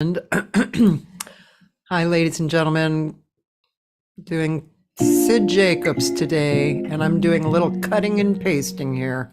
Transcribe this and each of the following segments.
And hi, ladies and gentlemen, doing Sid Jacobs today, and I'm doing a little cutting and pasting here.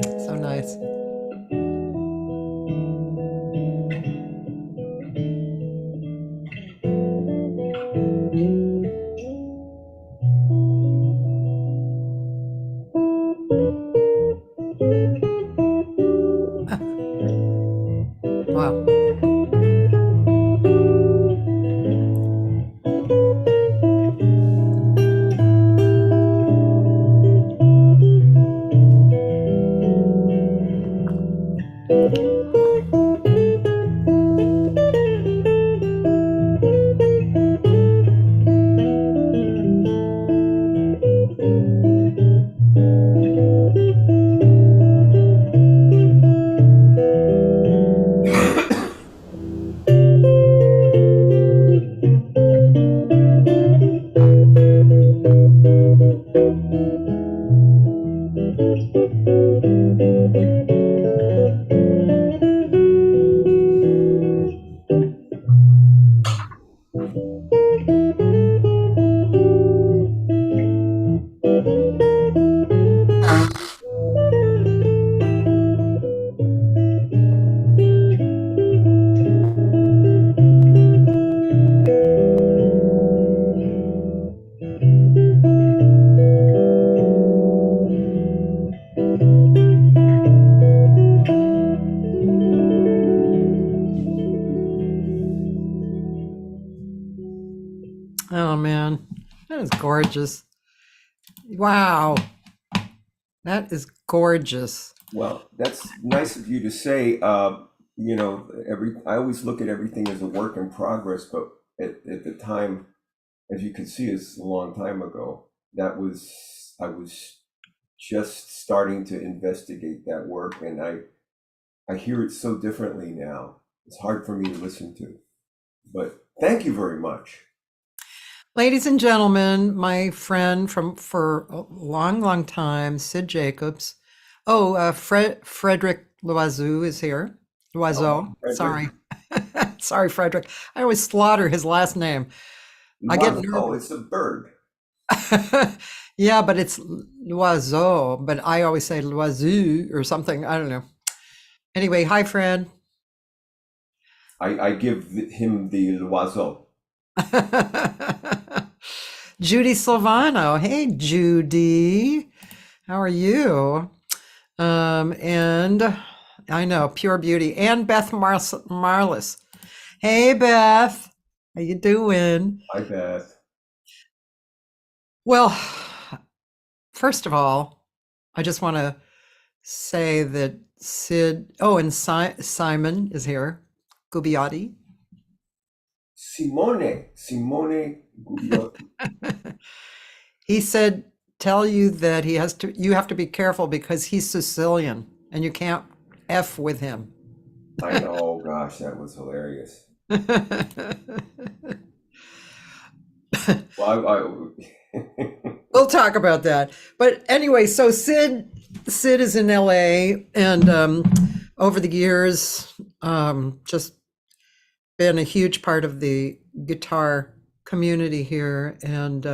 So nice. Wow. Oh man, that is gorgeous. Wow, that is gorgeous. Well, that's nice of you to say. Every I always look at everything as a work in progress, but at the time, as you can see, it's a long time ago. I was just starting to investigate that work, and I hear it so differently now. It's hard for me to listen to. But thank you very much. Ladies and gentlemen, my friend from for a long, long time, Sid Jacobs. Oh, Frederick Loiseau is here. Oh, Loiseau, Frederick. sorry. Sorry, Frederick. I always slaughter his last name. I get Oh, nervous. it's a bird. Yeah, but it's Loiseau, but I always say Loiseau or something. I don't know. Anyway, hi, Fred. I give him the Loiseau. Judy Silvano. Hey, Judy. How are you? And I know, pure beauty. And Beth Marlis. Hey, Beth. How you doing? I bet. Well, first of all, I just want to say that Sid, oh, and Simon is here. Gubbiotti. Simone Gugliotti. He said, tell you that you have to be careful because he's Sicilian and you can't F with him. I know, gosh, that was hilarious. Well, We'll talk about that. But anyway, so Sid is in LA and over the years just been a huge part of the guitar community here and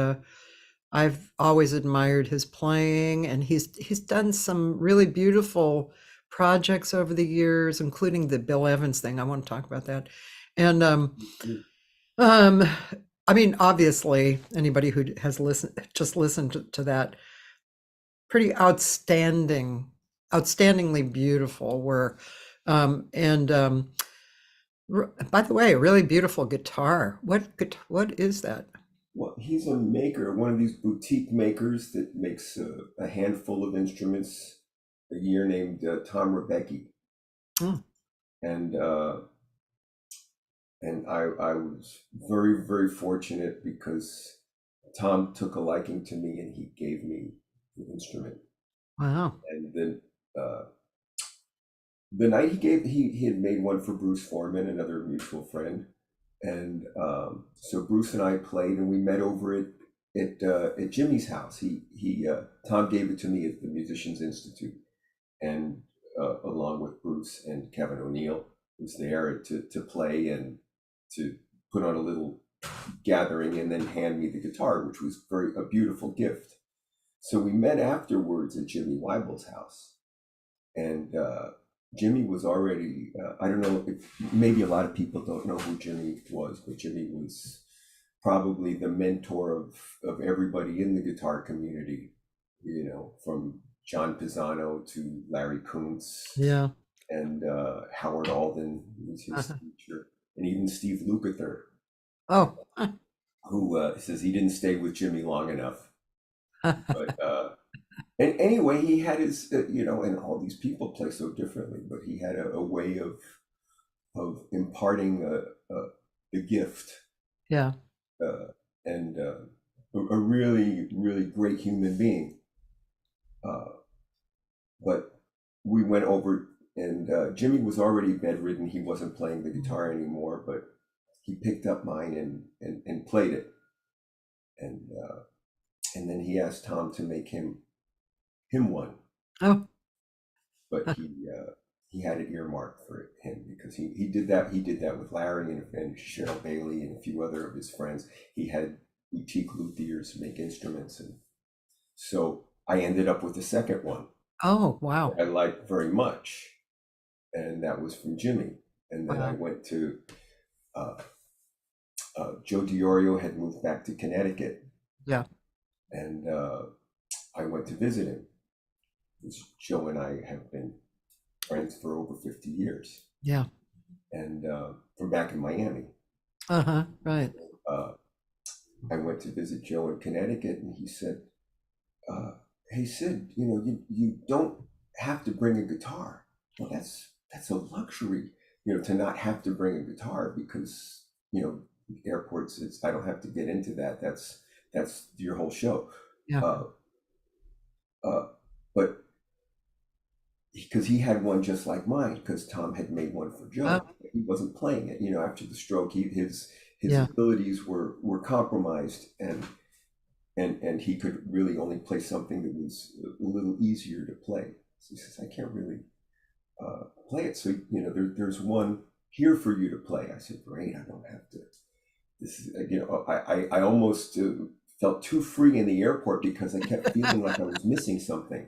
I've always admired his playing and he's done some really beautiful projects over the years including the Bill Evans thing. I want to talk about that. And um I mean obviously anybody who has listened to that pretty outstandingly beautiful work. And by the way, a really beautiful guitar. What is that? well, he's a maker, one of these boutique makers that makes a handful of instruments a year, named Tom Rebecki. Hmm, And I was very, very fortunate because Tom took a liking to me and he gave me the instrument. wow. And then the night he had made one for Bruce Foreman, another mutual friend, and so Bruce and I played, and we met over at Jimmy's house. He Tom gave it to me at the Musicians Institute, and along with Bruce and Kevin O'Neill was there to play and to put on a little gathering, and then hand me the guitar, which was a beautiful gift. So we met afterwards at Jimmy Weibel's house, and Jimmy was already, I don't know if maybe a lot of people don't know who Jimmy was, but Jimmy was probably the mentor of everybody in the guitar community, you know, from John Pisano to Larry Kuntz Yeah. and Howard Alden, who was his Uh-huh. teacher, and even Steve Lukather, Oh. who says he didn't stay with Jimmy long enough. But and anyway, he had his, you know, and all these people play so differently, but he had a way of imparting the gift, Yeah. uh, and a really, really great human being. Uh, but we went over, and Jimmy was already bedridden. He wasn't playing the guitar anymore, but he picked up mine and played it. And and then he asked Tom to make him one, Oh. but he had it earmarked for him because he did that with Larry and Cheryl Bailey and a few other of his friends. He had boutique luthiers make instruments, and so I ended up with the second one Oh, that wow. I liked very much, and that was from Jimmy. And then I Wow. went to uh, Joe DiOrio had moved back to Connecticut, Yeah. and I went to visit him. Because Joe and I have been friends for over 50 years, Yeah. and from back in Miami. Uh-huh. Right. Uh, I went to visit Joe in Connecticut, and he said, "Hey Sid, you know, you don't have to bring a guitar. Well, that's a luxury, you know, to not have to bring a guitar because you know airports. It's I don't have to get into that. That's your whole show. Yeah. Uh, but because he had one just like mine, because Tom had made one for Oh, Joe. He wasn't playing it, you know, after the stroke. His yeah. abilities were compromised, and he could really only play something that was a little easier to play. So he says, I can't really play it. So you know, there's one here for you to play. I said, great. I don't have to. This is you know, I almost felt too free in the airport because I kept feeling like I was missing something.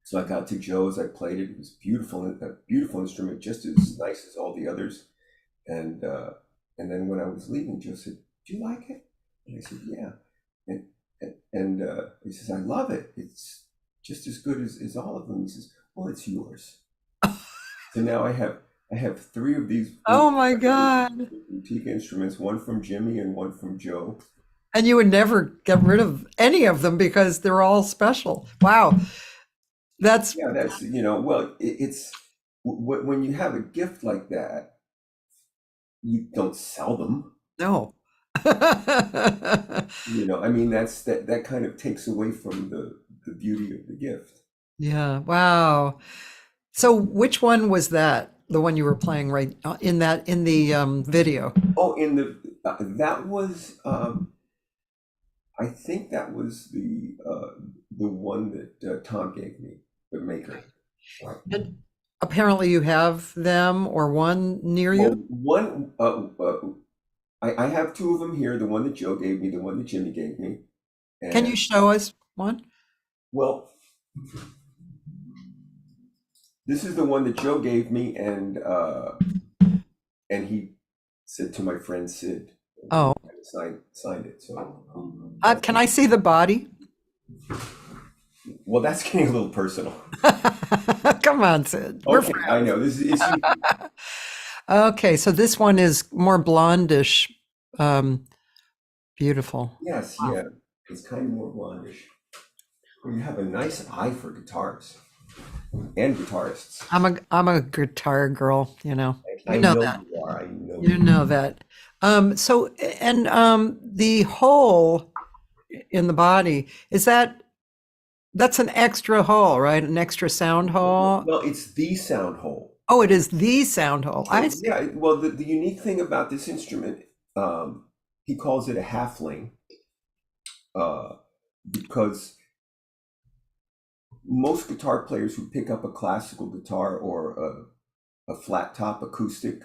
So I got to Joe's, I played it. It was beautiful, a beautiful instrument, just as nice as all the others. And then when I was leaving, Joe said, "Do you like it?" And I said, "Yeah." And he says, "I love it. It's just as good as all of them." He says, "Well, it's yours." So now I have three of these Oh my God. boutique instruments, one from Jimmy and one from Joe. And you would never get rid of any of them because they're all special. Wow. That's Yeah, that's you know, well, it's when you have a gift like that, you don't sell them. no. You know, I mean, that kind of takes away from the beauty of the gift. Yeah. Wow. So which one was that? The one you were playing right in that in the video? Oh, in the that was I think that was the one that Tom gave me, the maker. And apparently you have them or one near Well, you. one I have two of them here. The one that Joe gave me, the one that Jimmy gave me, Can you and show us one? well, this is the one that Joe gave me, and he said to my friend Sid, and Oh, he kind of signed it. So, can I see the body? well, that's getting a little personal. Come on, Sid. We're Okay, I know this is it's okay. So this one is more blondish. Um, beautiful. yes, yeah, it's kind of more blondish. Well, you have a nice eye for guitars and guitarists. I'm a guitar girl, you know. I You know know that. you are. I know You you. know that. So and the hole in the body, is that's an extra hole, right? An extra sound hole. Well, it's the sound hole. Oh, it is the sound hole. I see. Yeah, well, the unique thing about this instrument, he calls it a halfling, uh, because most guitar players who pick up a classical guitar or a flat top acoustic,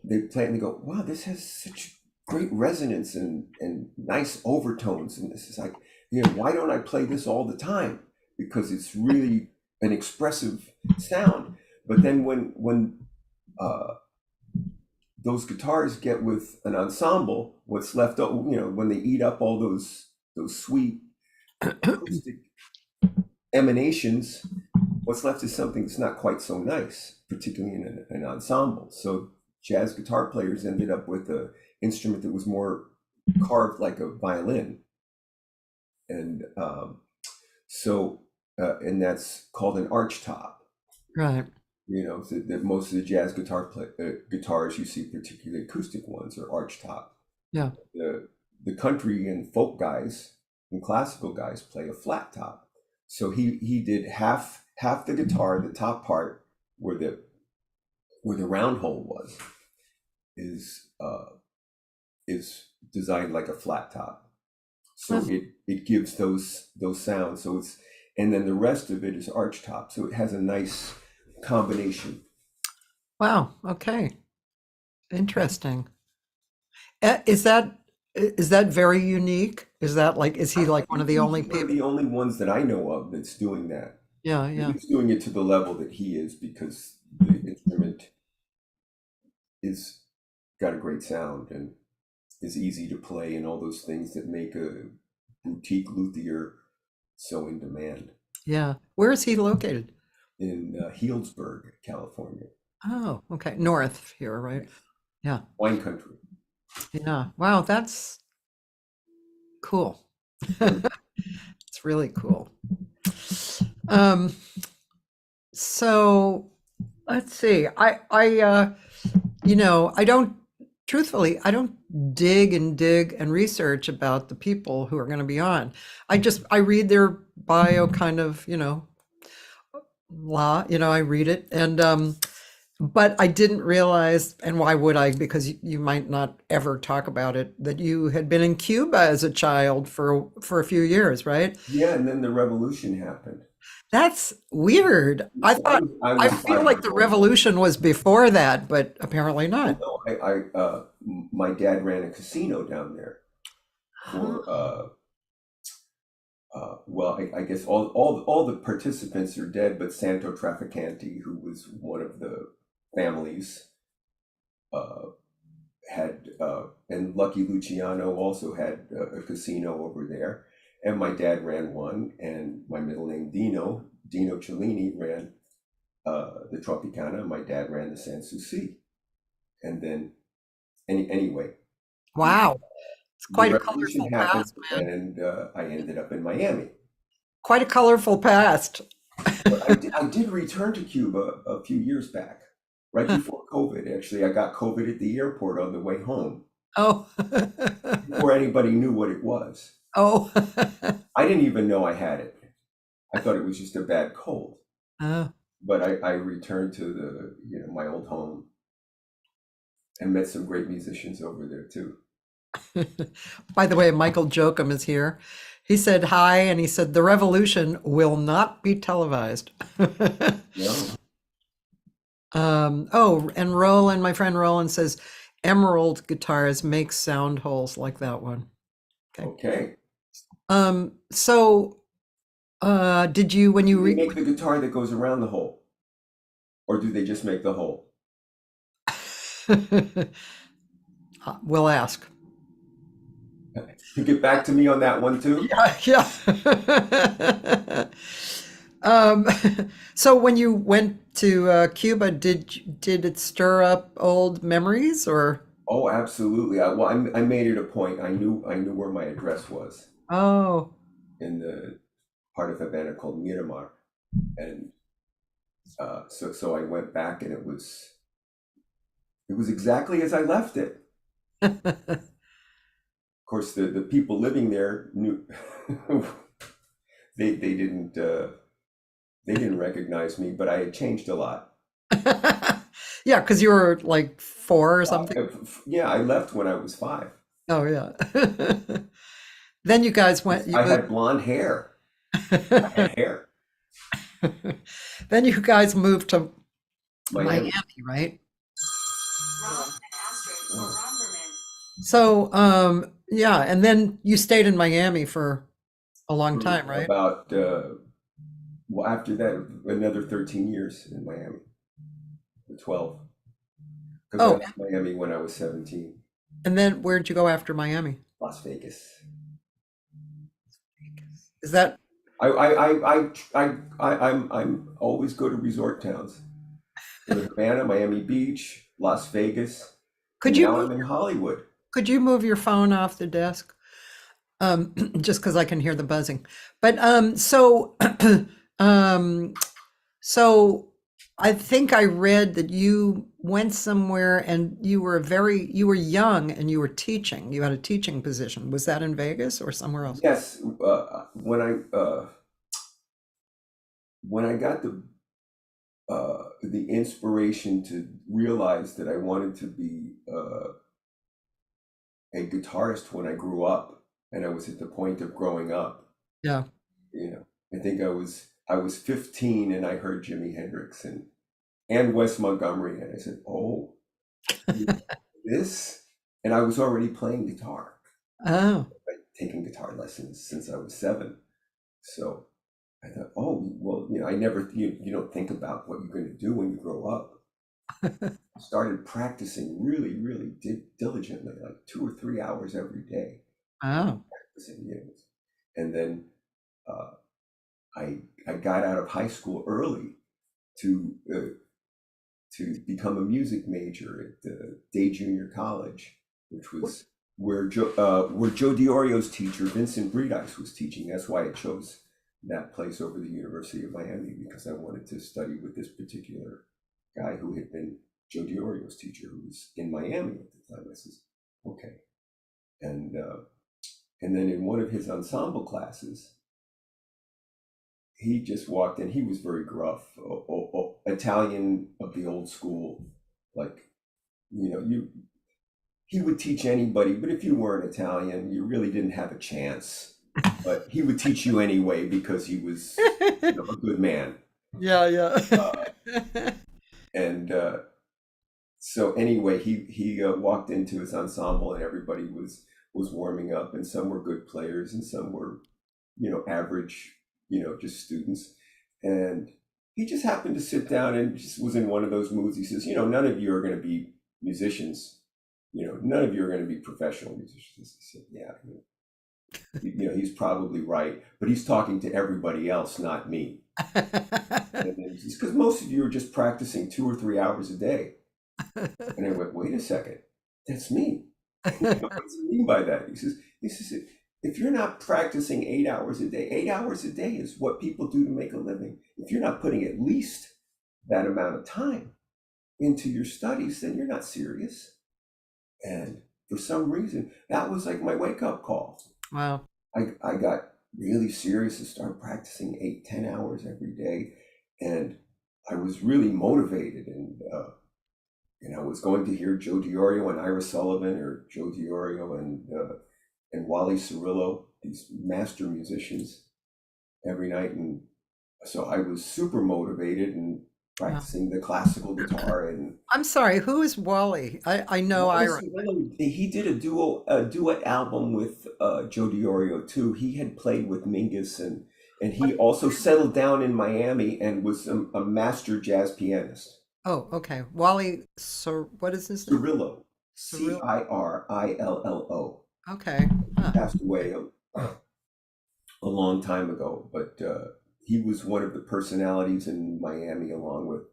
they play it and they go, wow, this has such great resonance and nice overtones. And this is like, you know, why don't I play this all the time? because it's really an expressive sound. But then when uh, those guitars get with an ensemble, what's left over, when they eat up all those sweet acoustic emanations, what's left is something that's not quite so nice, particularly in an ensemble. So jazz guitar players ended up with an instrument that was more carved like a violin, and and that's called an arch top. Right. So that most of the jazz guitars you see, particularly acoustic ones, are arch top. Yeah. The country and folk guys and classical guys play a flat top. So he did half the guitar, the top part where the round hole was, is designed like a flat top. So it gives those sounds. So and then the rest of it is arch top. So it has a nice combination. Wow. Okay. Interesting. Is that very unique? Is he like one of the only He's one of people? the only ones that I know of that's doing that. Yeah, yeah, He's doing it to the level that he is because the instrument is got a great sound and is easy to play, and all those things that make a boutique luthier so in demand. yeah. Where is he located? In Healdsburg, California. Oh, okay. North here, right? Yeah, Wine country. yeah. Wow, that's cool. It's really cool. Um, so let's see. I don't, truthfully, I don't dig and research about the people who are going to be on. I read their bio kind of, I read it, and but I didn't realize, and why would I? Because you might not ever talk about it, that you had been in Cuba as a child for a few years, right? Yeah, and then the revolution happened. That's weird. I So thought, I was feel 5 like years the old. revolution was before that, but apparently not. No, my dad ran a casino down there for well, I guess all the participants are dead, but Santo Trafficante, who was one of the families, uh, had and Lucky Luciano also had a casino over there, and my dad ran one, and my middle name Dino Cellini ran the Tropicana. My dad ran the Sanssouci, and then anyway, Wow, it's the quite a revolution colorful happened, past, man. and I ended up in Miami. Quite a colorful past. But I did return to Cuba a few years back, right before COVID. Actually, I got COVID at the airport on the way home Oh, before anybody knew what it was. oh, I didn't even know I had it. I thought it was just a bad cold. oh. But I returned to my old home and met some great musicians over there too. By the way, Michael Joachim is here. He said hi, and he said the revolution will not be televised. No, Oh, and Roland, my friend Roland says emerald guitars make sound holes like that one. Okay. okay. So did you when you Do they make the guitar that goes around the hole, or do they just make the hole? we'll ask. You get back to me on that one too. Yeah. Um, so when you went to Cuba, did it stir up old memories or? Oh, absolutely. I made it a point. I knew where my address was Oh, in the part of Havana called Miramar, and so I went back, and it was exactly as I left it. Of course, the people living there knew they didn't recognize me, but I had changed a lot. yeah, because you were like 4 or something. Yeah, I left when I was 5. Oh yeah. Then you guys went. I had blonde hair. I had hair. Then you guys moved to Miami. Miami, right? Oh, So, yeah, and then you stayed in Miami for a long time, right? about Well, after that, another 13 years in Miami, or 12, because I Oh, left Miami when I was 17. and then where'd you go after Miami? Las Vegas. Is that, I'm always go to resort towns. Go to Havana, Miami Beach, Las Vegas, could and you now move I'm in Hollywood. could you move your phone off the desk? Just because I can hear the buzzing. But um, so I think I read that you went somewhere and you were young and you were teaching. You had a teaching position. Was that in Vegas or somewhere else? Yes, when I got the inspiration to realize that I wanted to be a guitarist when I grew up, and I was at the point of growing up. Yeah. You know, I think I was 15 and I heard Jimi Hendrix and Wes Montgomery, and I said, "Oh, this," and I was already playing guitar. Oh. I'd taken guitar lessons since I was 7. So I thought, oh, well, I never, you don't think about what you're going to do when you grow up. I started practicing really, really diligently, like 2 or 3 hours every day. Oh. Practicing, and then uh, I got out of high school early to become a music major at Day Junior College, which was where Joe Diorio's teacher Vincent Breedice was teaching. That's why I chose that place over the University of Miami, because I wanted to study with this particular guy who had been Joe Diorio's teacher, who was in Miami at the time. I says, okay, and and then in one of his ensemble classes, he just walked in. He was very gruff, Italian of the old school, like you. He would teach anybody, but if you weren't Italian, you really didn't have a chance. But he would teach you anyway because he was, a good man. Yeah, Uh, yeah. and so anyway, he walked into his ensemble, and everybody was warming up, and some were good players, and some were average, just students. And he just happened to sit down and just was in one of those moods. He says, none of you are going to be musicians. None of you are going to be professional musicians. He said, yeah, he's probably right, but he's talking to everybody else, not me. And then he says, because most of you are just practicing 2 or 3 hours a day. And I went, wait a second, that's me. What does he mean by that? He says, if you're not practicing 8 hours a day, 8 hours a day is what people do to make a living. If you're not putting at least that amount of time into your studies, then you're not serious. And for some reason, that was like my wake up call. Wow. I got really serious and started practicing 8, 10 hours every day. And I was really motivated. And I was going to hear Joe Diorio and Ira Sullivan, or Joe Diorio and Wally Cirillo, these master musicians, every night. And so I was super motivated and Wow. practicing the classical guitar. And I'm sorry, who is Wally? I know Wally Ira. Cirillo, he did a duet album with Joe Diorio too. He had played with Mingus, and he also settled down in Miami and was a master jazz pianist. Oh, okay. Wally, so what is his name? Cirillo, Cyril. Cirillo. Okay. He Huh. passed away a long time ago, but he was one of the personalities in Miami, along with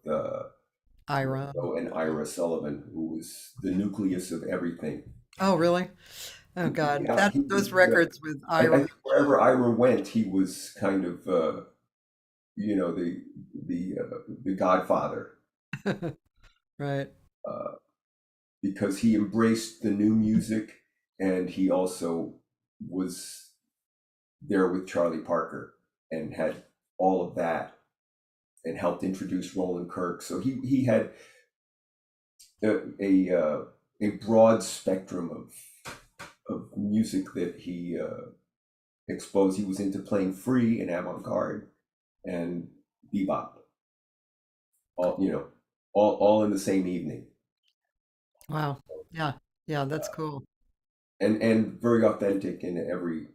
Ira. Joe and Ira Sullivan, who was the nucleus of everything. Oh, really? Oh God. Yeah, That he those was. records with I Ira. think wherever Ira went, he was kind of, the Godfather, Right. uh, because he embraced the new music, and he also was there with Charlie Parker and had all of that, and helped introduce Roland Kirk. So he had a broad spectrum of music that he exposed. He was into playing free and avant-garde and bebop, all in the same evening, Wow. Yeah. Yeah, that's cool. and very authentic in every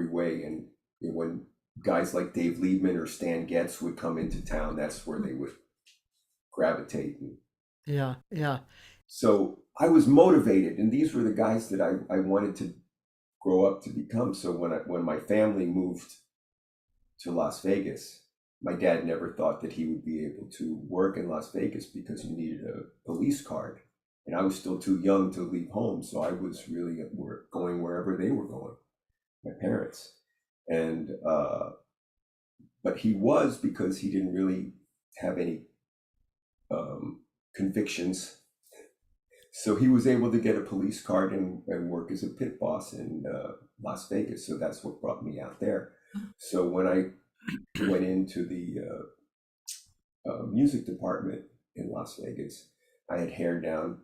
way. And when guys like Dave Liebman or Stan Getz would come into town, that's where they would gravitate. And Yeah, yeah. so I was motivated, and these were the guys that I wanted to grow up to become. So when my family moved to Las Vegas, my dad never thought that he would be able to work in Las Vegas because you needed a police card. And I was still too young to leave home. So I was really going wherever they were going, my parents. And, but he was, because he didn't really have any convictions. So he was able to get a police card and work as a pit boss in Las Vegas. So that's what brought me out there. So when I went into the music department in Las Vegas, I had hair down,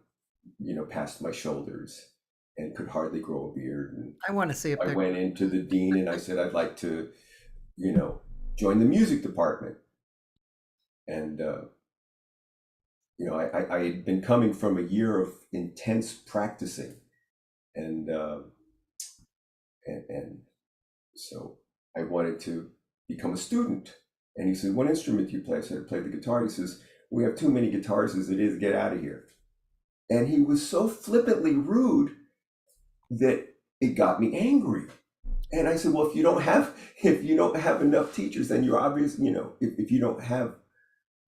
past my shoulders, and could hardly grow a beard. And I want to see a I picture. went into the dean and I said, I'd like to, join the music department. And, I had been coming from a year of intense practicing, and and so I wanted to become a student. And he said, "What instrument do you play?" I said, "I play the guitar." He says, "We have too many guitars as it is. Get out of here." And he was so flippantly rude that it got me angry. And I said, "Well, if you don't have enough teachers, then you're obvious. If you don't have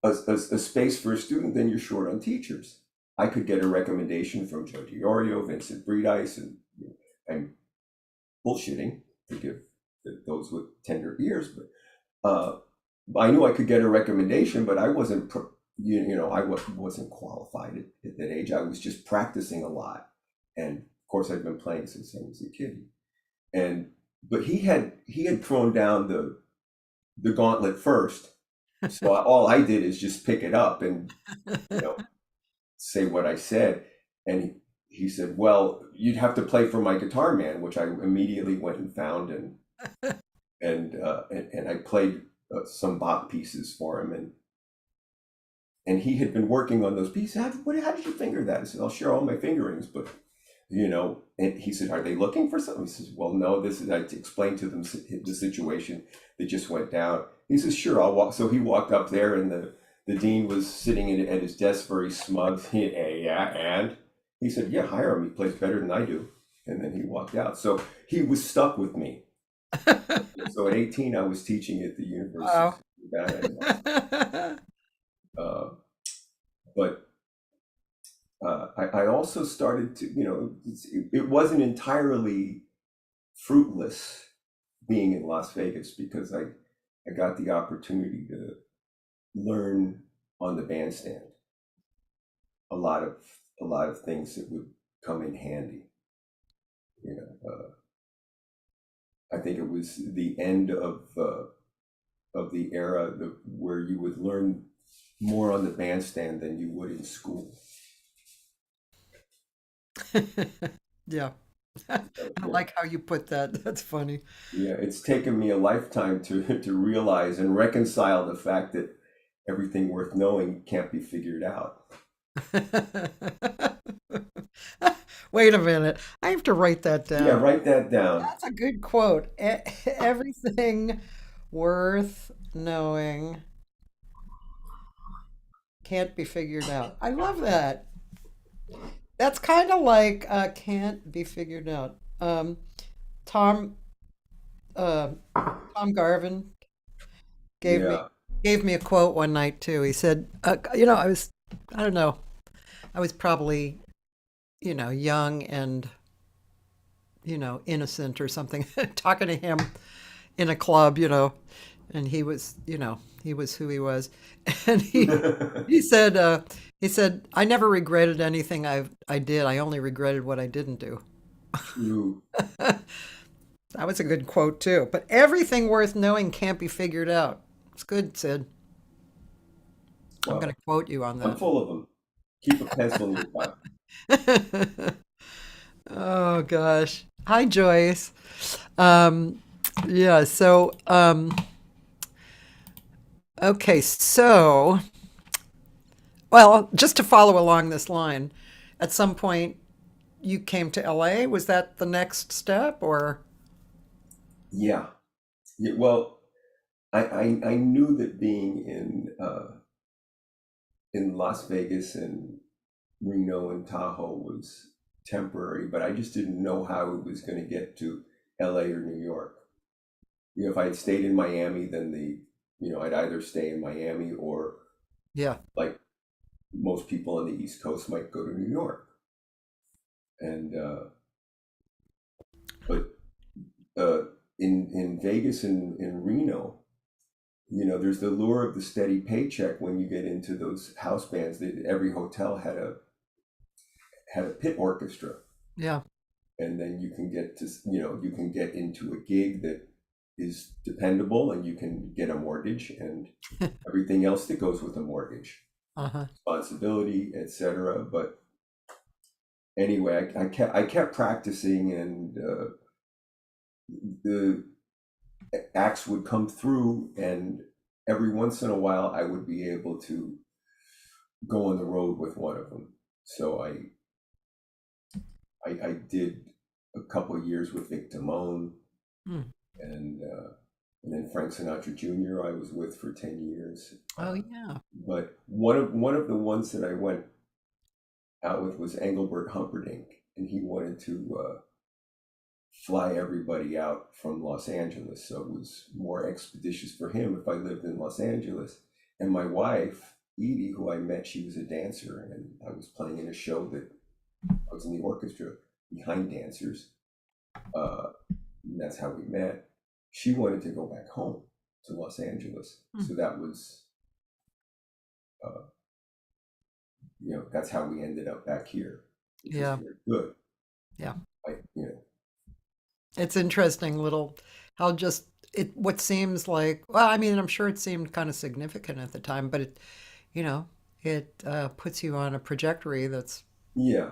a space for a student, then you're short on teachers." I could get a recommendation from Joe DiOrio, Vincent Breedice, and I'm bullshitting to give those with tender ears, but I knew I could get a recommendation, but I wasn't, I wasn't qualified at that age. I was just practicing a lot, and of course, I'd been playing since I was a kid. But he had thrown down the gauntlet first, so all I did is just pick it up and say what I said, and he said, "Well, you'd have to play for my guitar man," which I immediately went and found, and I played some Bach pieces for him, and he had been working on those pieces. How did you finger that? I said, "I'll share all my fingerings, but And he said, "Are they looking for something?" He says, "Well, no. This is." I explained to them the situation that just went down. He says, "Sure, I'll walk." So he walked up there, and the dean was sitting at his desk, very smug. Yeah, and he said, "Yeah, hire him. He plays better than I do." And then he walked out. So he was stuck with me. So at 18, I was teaching at the University Wow. of Havana. Uh, but I also started to, it wasn't entirely fruitless being in Las Vegas, because I got the opportunity to learn on the bandstand a lot of things that would come in handy. I think it was the end of the era where you would learn more on the bandstand than you would in school. Yeah. So, I like how you put that. That's funny. yeah, it's taken me a lifetime to realize and reconcile the fact that everything worth knowing can't be figured out. Wait a minute. I have to write that Yeah, down. write that down. That's a good quote. Everything worth knowing can't be figured out. I love that. That's kind of like can't be figured out. Tom uh, Tom Garvin gave me Yeah. gave me a quote one night too. He said, I don't know, I was probably young and innocent or something, talking to him in a club, and he was who he was, and he said I never regretted anything I did. I only regretted what I didn't do. True. That was a good quote too. But everything worth knowing can't be figured out. It's good, Sid. I'm going Well, to quote you on I'm full of them. Keep a pencil in your pocket. that. Oh gosh. Hi, Joyce. Um, yeah. Okay. Well, just to follow along this line, at some point you came to LA. Was that the next step, or? Yeah. Yeah, well, I knew that being in Las Vegas and Reno and Tahoe was temporary, but I just didn't know how it was going to get to LA or New York. If I had stayed in Miami, then I'd either stay in Miami or, Yeah. like most people on the East Coast, might go to New York. And but uh, in Vegas and in Reno, there's the lure of the steady paycheck when you get into those house bands. Every hotel had a pit orchestra, Yeah. and then you can get into a gig that is dependable, and you can get a mortgage and everything else that goes with a mortgage, Uh-huh. responsibility, etc. But anyway, I kept practicing, and the acts would come through, and every once in a while I would be able to go on the road with one of them. So I did a couple of years with Vic Damone, Hmm. and then Frank Sinatra Jr. I was with for 10 years. Oh, yeah. But one of the ones that I went out with was Engelbert Humperdinck, and he wanted to fly everybody out from Los Angeles, so it was more expeditious for him if I lived in Los Angeles. And my wife, Edie, who I met, she was a dancer, and I was playing in a show that I was in the orchestra behind dancers. And that's how we met. She wanted to go back home to Los Angeles, Hmm. so that was, uh, that's how we ended up back here, which was Yeah. very good. Yeah. I, you know, It's interesting little how just what seems like, well, I mean, I'm sure it seemed kind of significant at the time, but you know, it puts you on a trajectory that's, yeah,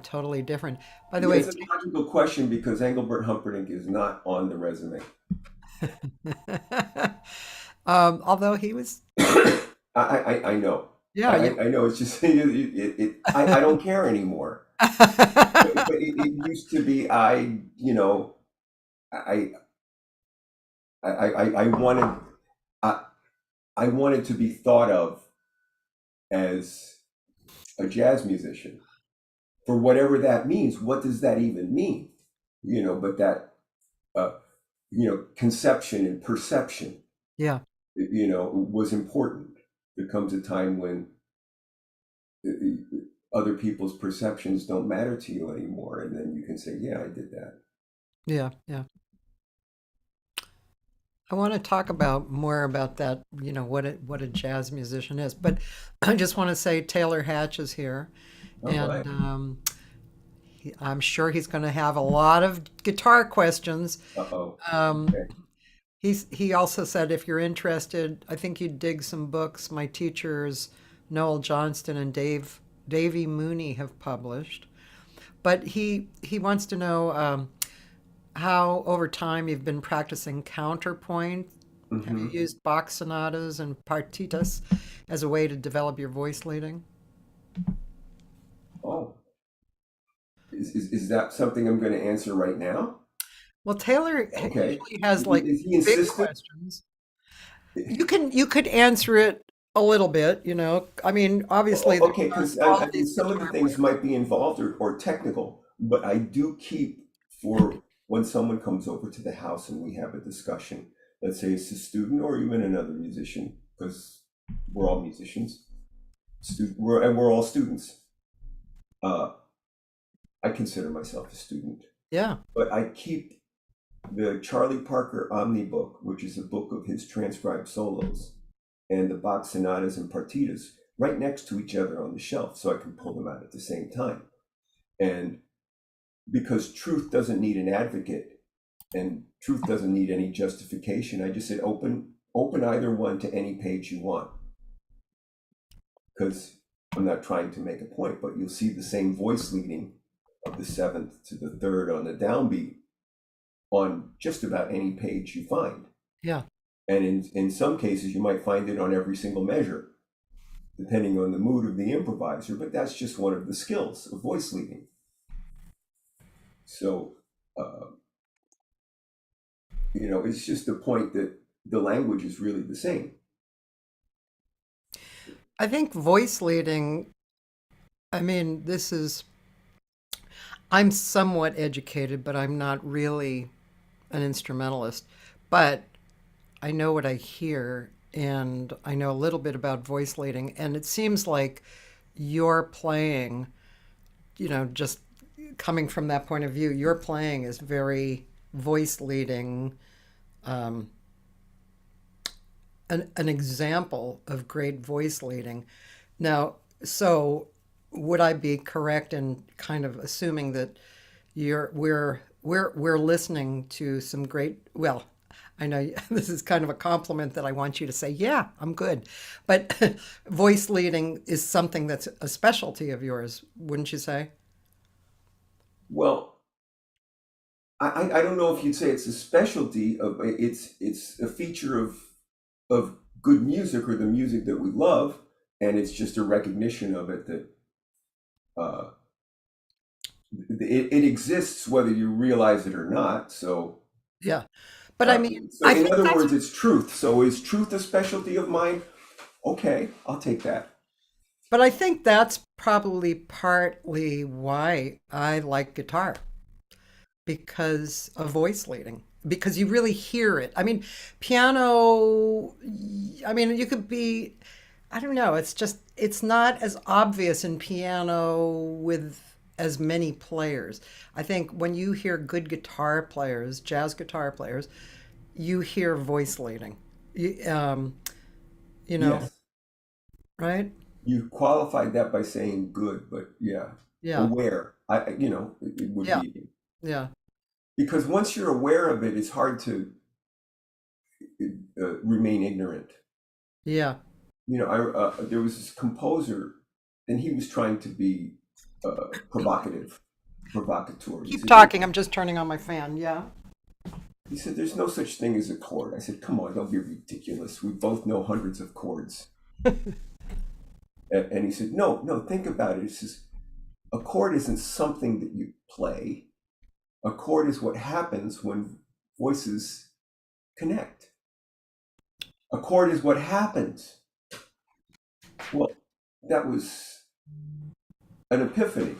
totally different. By the yeah. way, It's a logical question because Engelbert Humperdinck is not on the resume. although he was, I know. yeah, you, I know. It's just I don't care anymore. But it used to be. I I wanted I, I wanted to be thought of as a jazz musician, for whatever that means. What does that even mean? But that uh, conception and perception, yeah, was important. There comes a time when other people's perceptions don't matter to you anymore, and then you can say, yeah, I did that. yeah, yeah. I want to talk about more about that, what a jazz musician is. But I just want to say Taylor Hatch is here, All right. and I'm sure he's going to have a lot of guitar questions. Uh-oh. Um, Okay. he also said if you're interested, I think you'd dig some books my teachers Noel Johnston and Davy Mooney have published. But he wants to know how over time you've been practicing counterpoint. Have you Mm-hmm. used Bach sonatas and partitas as a way to develop your voice leading? Oh, is that something I'm going to answer right now? Well, Taylor Okay. usually has like Is he big insistent? questions. You could answer it a little bit. I mean, obviously there's Okay, because all I mean, these some of the guitar things players. might be involved or technical, but I do keep, for when someone comes over to the house and we have a discussion. Let's say it's a student or even another musician, because we're all musicians. We're all students. Uh, I consider myself a student, Yeah, but I keep the Charlie Parker Omnibook, which is a book of his transcribed solos, and the Bach sonatas and partitas right next to each other on the shelf, so I can pull them out at the same time. And because truth doesn't need an advocate and truth doesn't need any justification, I just said open either one to any page you want, because I'm not trying to make a point, but you'll see the same voice leading of the seventh to the third on the downbeat on just about any page you find. yeah, And in some cases, you might find it on every single measure, depending on the mood of the improviser, but that's just one of the skills of voice leading. So, uh, it's just the point that the language is really the same. I think voice leading, I mean, this is, I'm somewhat educated, but I'm not really an instrumentalist. But I know what I hear, and I know a little bit about voice leading, and it seems like your playing, just coming from that point of view, your playing is very voice leading, um, an example of great voice leading. Now, so would I be correct in kind of assuming that we're listening to some great, well, I know this is kind of a compliment that I want you to say, yeah, I'm good. But voice leading is something that's a specialty of yours, wouldn't you say? Well, I don't know if you'd say it's a specialty of it's a feature of good music or the music that we love, and it's just a recognition of it that uh, it exists whether you realize it or not. So, Yeah. But I mean, so I in think other that's, words, it's truth. So is truth a specialty of mine? Okay, I'll take that. but I think that's probably partly why I like guitar because of voice leading, because you really hear it. I mean, piano, I mean, you could be, I don't know, it's just, it's not as obvious in piano with as many players. I think when you hear good guitar players, jazz guitar players, you hear voice leading. You, you know, Yes, right? you qualified that by saying good, but yeah, Yeah, aware. It would yeah, be yeah, because once you're aware of it, it's hard to remain ignorant. yeah. There was this composer, and he was trying to be provocateur. He Keep said, "There, talking. I'm just turning on my fan. Yeah. he said, there's no such thing as a chord." I said, "Come on, don't be ridiculous. We both know hundreds of chords." And he said, "No, no, think about it." He says, "A chord isn't something that you play. A chord is what happens when voices connect. A chord is what happens." Well, that was an epiphany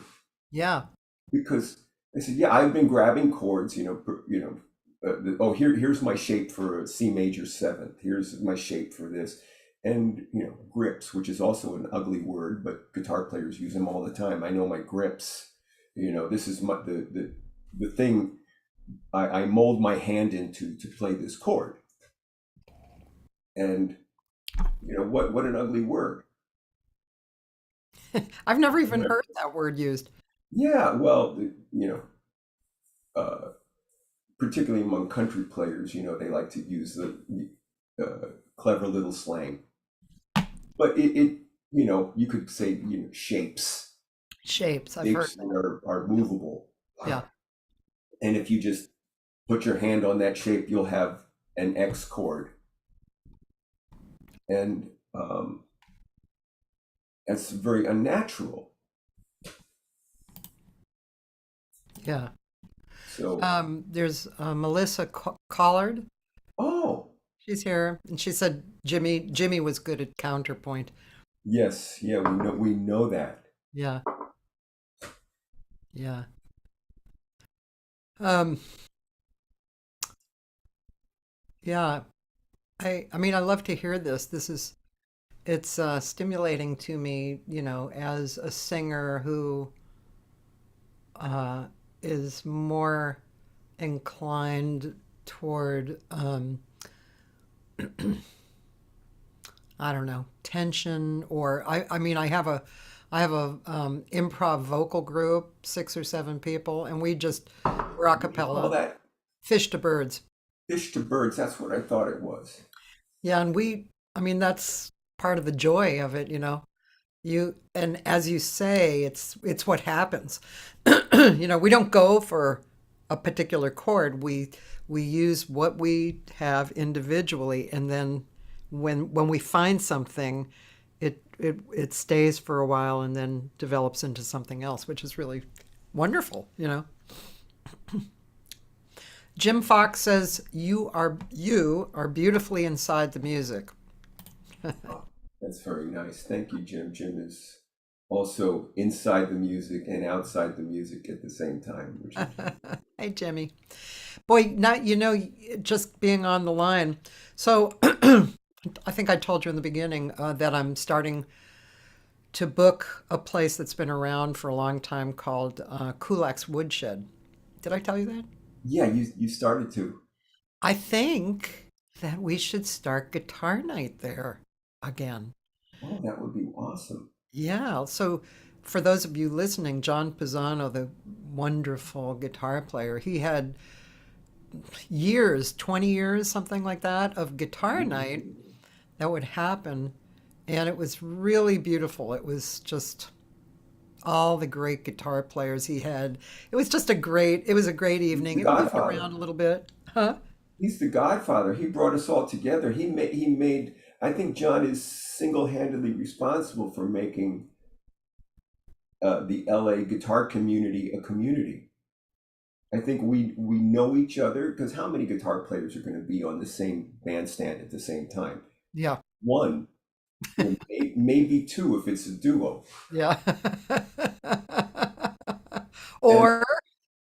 Yeah. because I said, "Yeah, I've been grabbing chords, here's my shape for a C major seventh. Here's my shape for this." And, grips, which is also an ugly word, but guitar players use them all the time. I know my grips. This is the thing I mold my hand into to play this chord. And, what an ugly word. I've never even heard that word used. Yeah, well, uh, particularly among country players, they like to use the clever little slang. But you could say, shapes. Shapes. I've heard Shapes that. are movable. Yeah. And if you just put your hand on that shape, you'll have an X chord. And that's very unnatural. Yeah. So, There's Melissa Collard. oh, She's here, and she said Jimmy was good at counterpoint. yes, yeah, we know that. Yeah. Yeah. Um, yeah. I mean, I love to hear this. It's stimulating to me, as a singer who uh, is more inclined toward, I don't know, tension, or I mean, I have a improv vocal group, 6 or 7 people, and we just rock a What do you call cappella, that? fish to birds. Fish to birds. That's what I thought it was. Yeah, and I mean, that's part of the joy of it, and as you say, it's what happens. We don't go for a particular chord. We use what we have individually, and then when we find something, it stays for a while and then develops into something else, which is really wonderful. Jim Fox says you are beautifully inside the music. Oh, that's very nice. Thank you, Jim. Jim is also inside the music and outside the music at the same time, which is Hey, Jimmy. Boy, not just being on the line. So I think I told you in the beginning that I'm starting to book a place that's been around for a long time called Kulak's Woodshed. Did I tell you that? yeah. You started to. I think that we should start guitar night there again. Oh, that would be awesome. Yeah. So for those of you listening, John Pisano, the wonderful guitar player, he had years, 20 years, something like that, of guitar night Ooh. that would happen. And it was really beautiful. It was just all the great guitar players he had. It was a great He's evening. the It moved Godfather. around a little bit. Huh? He's the Godfather. He brought us all together. He made. I think John is single-handedly responsible for making the LA guitar community a community. I think we know each other because how many guitar players are going to be on the same bandstand at the same time? Yeah. One, maybe two if it's a duo. Yeah. And Or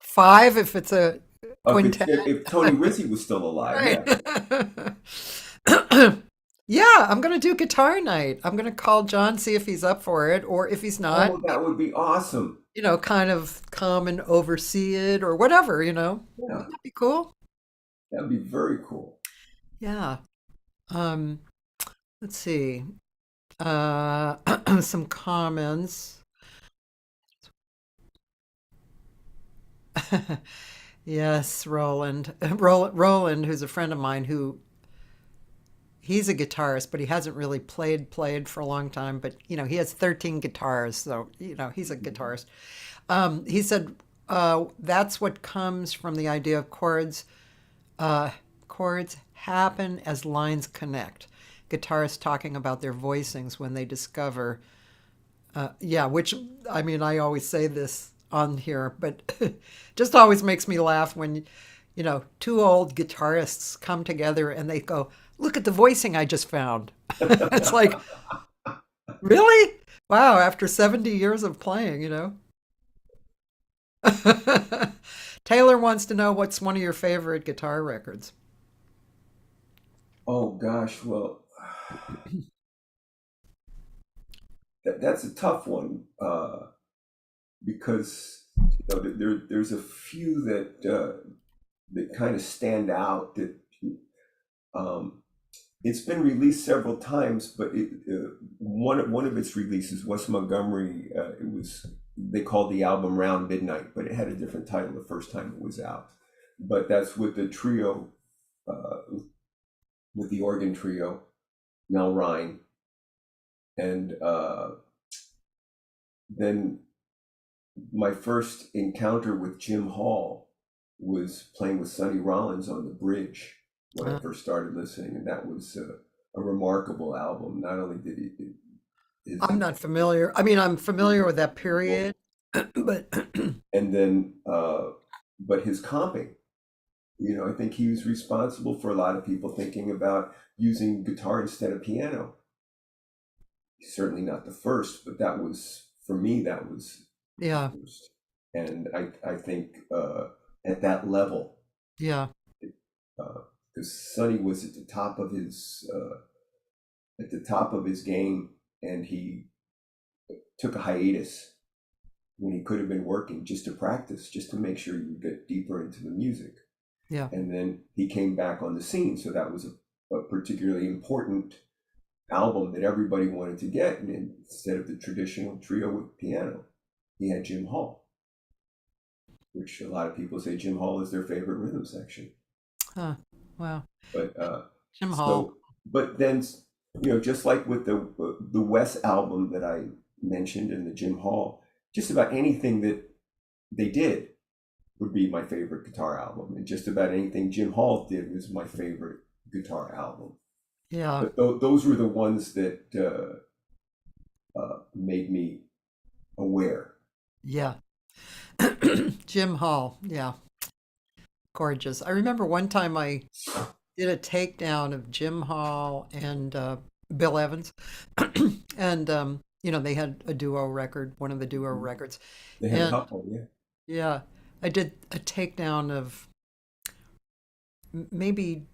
five if it's a quintet. if Tony Rizzi was still alive, Right. yeah. Yeah, I'm gonna do guitar night. I'm gonna call John, see if he's up for it, or if he's not, Oh, that would be awesome. kind of come and oversee it or whatever. Yeah, Wouldn't that be cool? that'd be very cool. Yeah. Um, let's see. Some comments. Yes, Roland. Roland, who's a friend of mine, who he's a guitarist, but he hasn't really played for a long time. But he has 13 guitars, so he's a guitarist. He said that's what comes from the idea of chords. Chords happen as lines connect. Guitarists talking about their voicings when they discover, yeah, which I mean, I always say this on here, but just always makes me laugh when, two old guitarists come together and they go, look at the voicing I just found. It's like, really? Wow, after 70 years of playing. Taylor wants to know what's one of your favorite guitar records. Oh gosh, well, that's a tough one because there's a few that kind of stand out that um, it's been released several times, but one of its releases, Wes Montgomery, it was they called the album Round Midnight, but it had a different title the first time it was out. But that's with the trio, with the organ trio, Mel Ryan, and then my first encounter with Jim Hall was playing with Sonny Rollins on the bridge when I Uh, first started listening, and that was a remarkable album. Not only did he his I'm not familiar. I mean, I'm familiar with that period, but and then but his comping. I think he was responsible for a lot of people thinking about using guitar instead of piano. He's certainly not the first, but that was for me. That was the yeah, first, and I think at that level, yeah, because Sonny was at the top of his game, and he took a hiatus when he could have been working just to practice, just to make sure you would get deeper into the music. yeah, And then he came back on the scene, so that was a particularly important album that everybody wanted to get. And instead of the traditional trio with piano, he had Jim Hall, which a lot of people say Jim Hall is their favorite rhythm section. huh, wow. But Jim Hall. so, but then just like with the Wes album that I mentioned and the Jim Hall, just about anything that they did would be my favorite guitar album, and just about anything Jim Hall did was my favorite guitar album. Yeah, But those were the ones that made me aware. yeah. Jim Hall. Yeah. gorgeous. I remember one time I did a takedown of Jim Hall and Bill Evans, and they had a duo record, one of the duo Mhm. records, They had a and couple, yeah. yeah, I did a takedown of maybe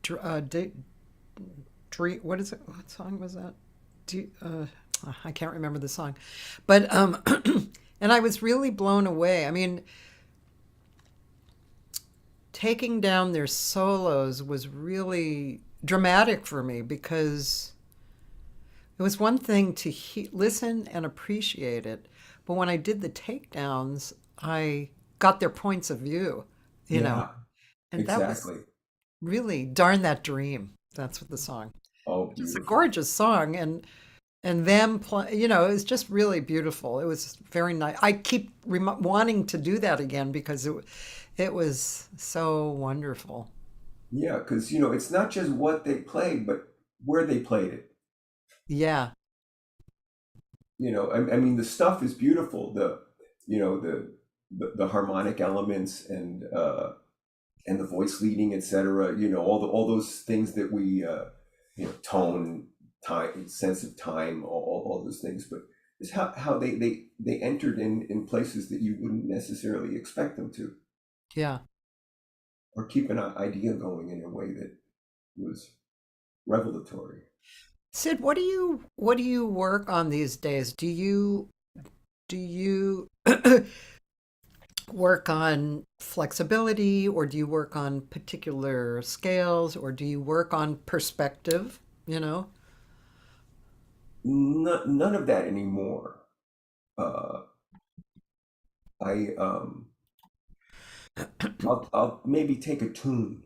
Dream. What is it? What song was that? Do, I can't remember the song, but and I was really blown away. I mean, taking down their solos was really dramatic for me because it was one thing to listen and appreciate it, but when I did the takedowns, I got their points of view, you know, Yeah, and that was exactly. really Darn That Dream. That's what the song. Oh, Just a beautiful. gorgeous song, and them play, it was just really beautiful. It was very nice. I keep wanting to do that again because it was so wonderful. Yeah, because it's not just what they played, but where they played it. Yeah. I mean, the stuff is beautiful. The harmonic elements and the voice leading, etc. All those things that we tone, time, sense of time, all those things. But it's how they entered in places that you wouldn't necessarily expect them to, Yeah. or keep an idea going in a way that was revelatory. Sid, what do you work on these days? Do you work on flexibility, or do you work on particular scales, or do you work on perspective, you know? None of that anymore. Uh, I'll maybe take a tune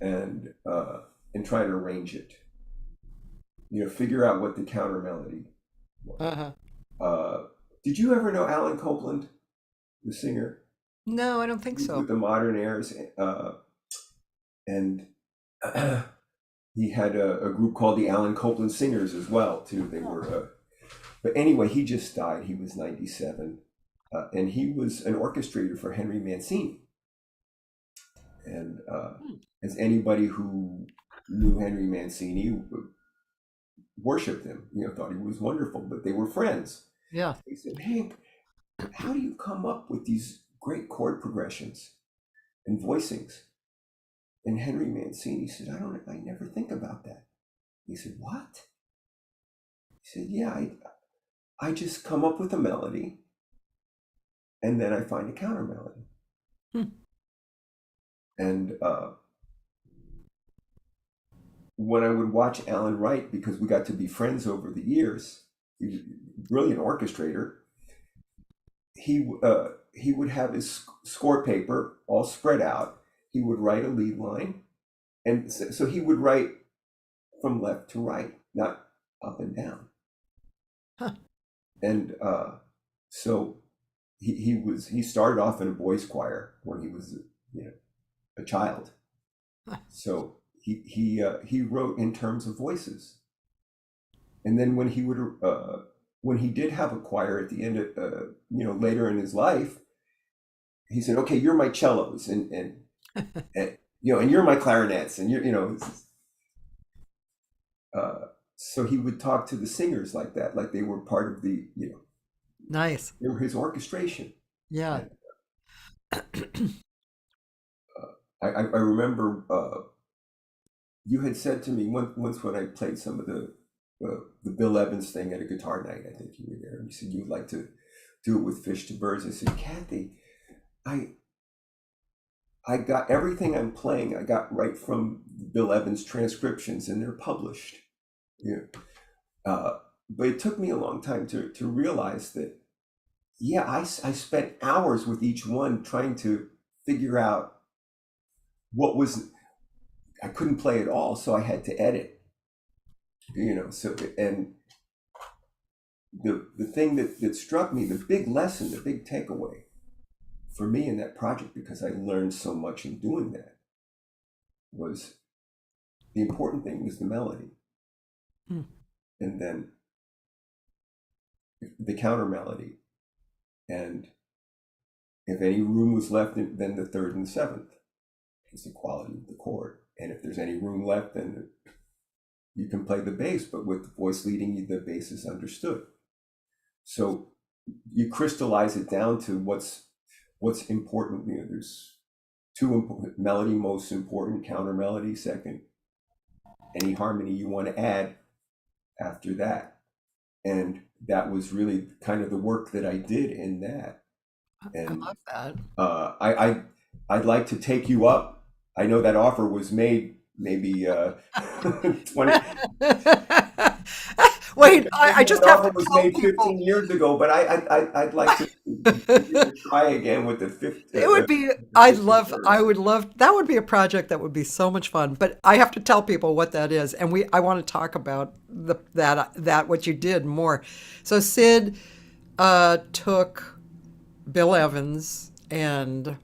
and try to arrange it. Figure out what the counter melody was. Uh-huh. Uh, did you ever know Alan Copland, the singer? No, I don't think With so. the modern airs, and he had a group called the Alan Copland Singers as well too. They Oh. were, but anyway, he just died. He was 97, and he was an orchestrator for Henry Mancini. And Hmm. as anybody who knew Henry Mancini worshipped him, thought he was wonderful, but they were friends. Yeah. He said, Hank, how do you come up with these great chord progressions and voicings? And Henry Mancini said, I never think about that. He said, what? He said, yeah, I just come up with a melody and then I find a counter melody. Hmm. And when I would watch Alan write, because we got to be friends over the years, he was a brilliant orchestrator. He would have his score paper all spread out. He would write a lead line, and so he would write from left to right, not up and down. Huh. And so he started off in a boys' choir when he was a child. Huh. So he wrote in terms of voices, and then when he did have a choir at the end of later in his life, he said, "Okay, you're my cellos, and you're my clarinets, and uh, so he would talk to the singers like that, like they were part of Nice. they were his orchestration. Yeah. And I remember you had said to me once when I played some of the Bill Evans thing at a guitar night. I think you were there. And you said you'd like to do it with Fish to Birds. I said, Cathy, I I got everything I'm playing. I got right from Bill Evans transcriptions, and they're published. Yeah. But it took me a long time to realize that. Yeah, I spent hours with each one trying to figure out what was. I couldn't play it all, so I had to edit. So and the thing that struck me, the big lesson, the big takeaway for me in that project, because I learned so much in doing that, was the important thing was the melody, Hmm. and then the counter melody, and if any room was left, then the third and the seventh. is the quality of the chord. And if there's any room left, then you can play the bass, but with the voice leading you, the bass is understood. So you crystallize it down to what's important. You know, there's two important: melody most important, counter melody second, any harmony you want to add after that. And that was really kind of the work that I did in that. I And love that. I'd like to take you up. I know that offer was made maybe 20. Wait, I Maybe just that have offer to was tell made people. 15 years ago, but I'd like to give it a try again with the It would be, the 50 I verse. would love, that would be a project that would be so much fun, but I have to tell people what that is. And I want to talk about what you did more. So Sid, took Bill Evans and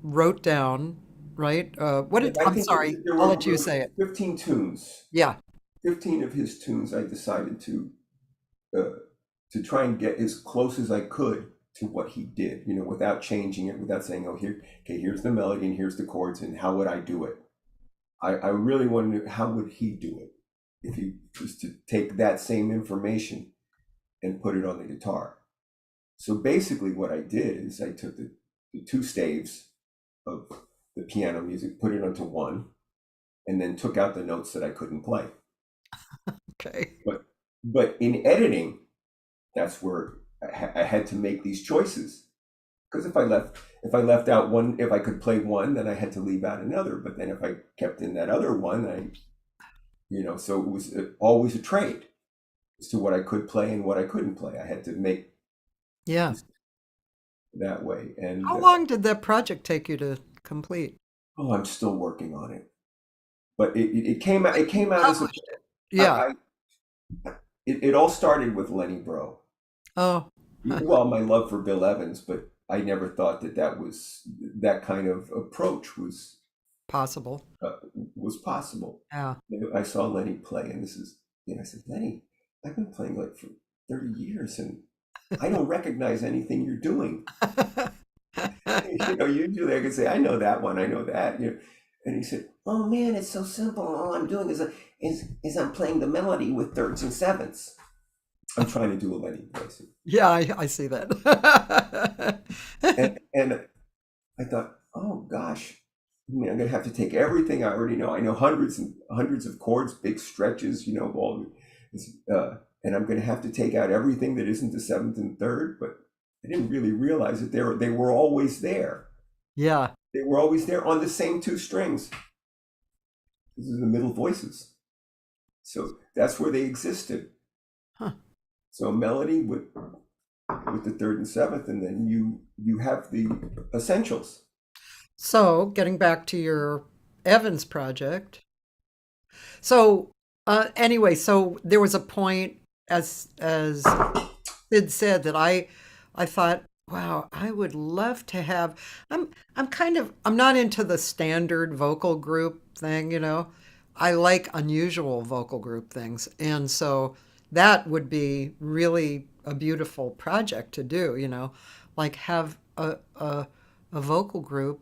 wrote down, right? I I'm think sorry, there I'll were let you say it. 15 tunes. Yeah. 15 of his tunes I decided uh, to try and get as close as I could to what he did, you know, without changing it, without saying, oh, here, okay, here's the melody and here's the chords and how would I do it? I really wanted to, how would he do it if he was to take that same information and put it on the guitar? So basically what I did is I took the two staves of the piano music, put it onto one, and then took out the notes that I couldn't play. Okay. But but in editing, that's where I had to make these choices. Because if I left out one, if I could play one, then I had to leave out another. But then if I kept in that other one, so it was always a trade as to what I could play and what I couldn't play. I had to make Yeah. this that way. And How long did that project take you to complete? oh, I'm still working on it. But it came out. It came out as a. Published it. Yeah. I, it all started with Lenny Bro. Oh, Well, my love for Bill Evans, but I never thought that kind of approach possible. uh, was possible. Yeah. I saw Lenny play, and I said, Lenny, I've been playing like for 30 years, and I don't recognize anything you're doing. Usually I could say, I know that one, I know that. And he said, oh man, it's so simple. All I'm doing is I'm playing the melody with thirds and sevenths. I'm trying to do a Lenny voice. Yeah, I see that. And I thought, oh gosh, I'm gonna have to take everything I already know. I know hundreds and hundreds of chords, big stretches, all and I'm gonna have to take out everything that isn't the seventh and third. But I didn't really realize that they were always there. Yeah. They were always there on the same two strings. This is the middle voices, so that's where they existed. Huh. So melody with the third and seventh, and then you have the essentials. So, getting back to your Evans project. So, anyway, so there was a point as Sid said that I thought, wow, I would love to have. I'm not into the standard vocal group thing, you know. I like unusual vocal group things, and so that would be really a beautiful project to do, you know, like have a vocal group,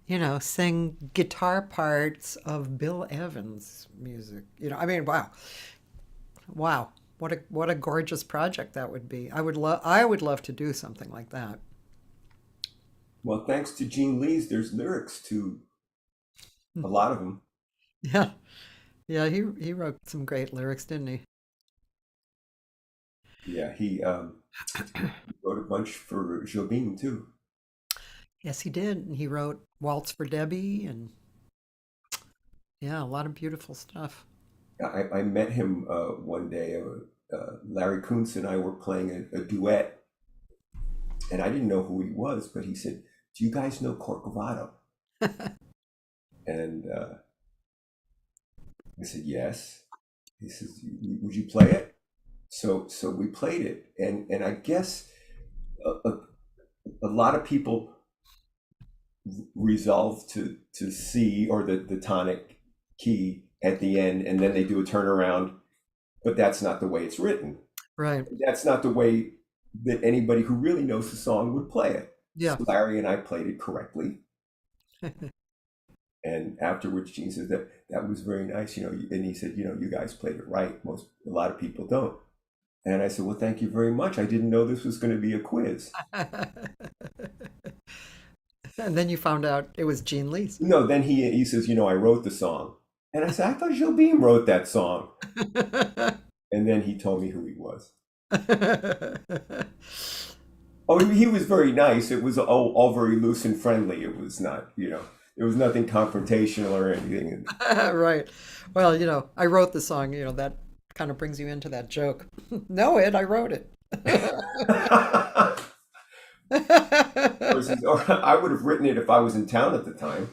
you know, sing guitar parts of Bill Evans music. You know, I mean, wow, wow, what a gorgeous project that would be. I would love to do something like that. Well, thanks to Gene Lee's, there's lyrics to Hmm. a lot of them. Yeah, yeah, he wrote some great lyrics, didn't he? Yeah, he wrote a bunch for Jobim too. Yes, he did. And he wrote Waltz for Debbie, and yeah, a lot of beautiful stuff. I met him one day. Larry Kuntz and I were playing a duet, and I didn't know who he was, but he said, "Do you guys know Corcovado?" And I said, "Yes." He says, "Would you play it?" So we played it, and I guess a, a, a lot of people resolve to C or the tonic key at the end, and then they do a turnaround. But that's not the way it's written. Right. That's not the way that anybody who really knows the song would play it. Yeah. So Larry and I played it correctly, And afterwards, Gene said that that was very nice, and he said, you guys played it right. A lot of people don't. And I said, well, thank you very much. I didn't know this was going to be a quiz. And then you found out it was Gene Lee's. No, then he says, I wrote the song. And I said, I thought Joe Beam wrote that song. And then he told me who he was. Oh, he was very nice. It was all very loose and friendly. It was not, there was nothing confrontational or anything. Right. Well, I wrote the song, that kind of brings you into that joke. No, Ed, I wrote it. Or I would have written it if I was in town at the time.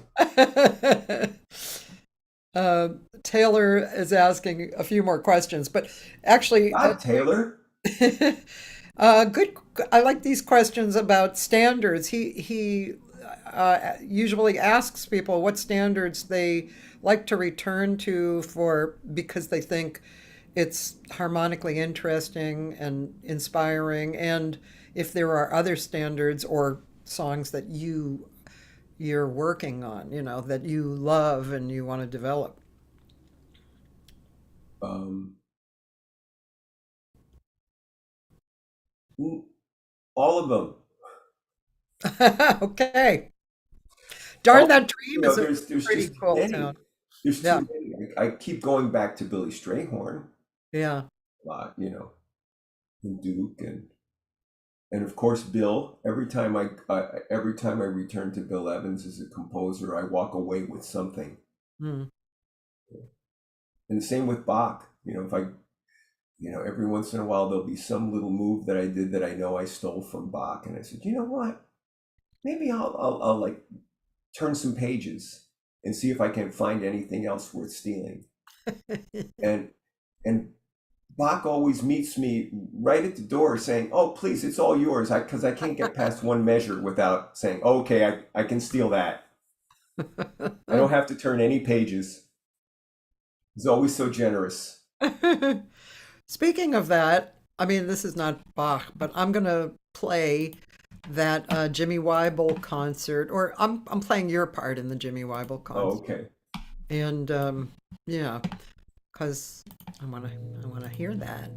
Uh, Taylor is asking a few more questions, but actually, Taylor. good. I like these questions about standards. He usually asks people what standards they like to return to for because they think it's harmonically interesting and inspiring, and if there are other standards or songs that you're working on, that you love and you want to develop. Um, all of them. Okay. Darn, All, that dream is a there's pretty just too cool many. sound. There's Yeah, too many. I keep going back to Billy Strayhorn yeah. a lot, and Duke and of course Bill. Every time I return to Bill Evans as a composer, I walk away with something. Hmm. And the same with Bach. If I every once in a while there'll be some little move that I did that I know I stole from Bach, and I said, you know what? Maybe I'll like turn some pages and see if I can find anything else worth stealing. And and Bach always meets me right at the door saying, "Oh, please, it's all yours," because I can't get past one measure without saying, "Okay, I can steal that. I don't have to turn any pages." He's always so generous. Speaking of that, I mean, this is not Bach, but I'm gonna play that Jimmy Weibel concert, or I'm playing your part in the Jimmy Weibel Oh, concert, okay. and yeah, because I wanna hear that.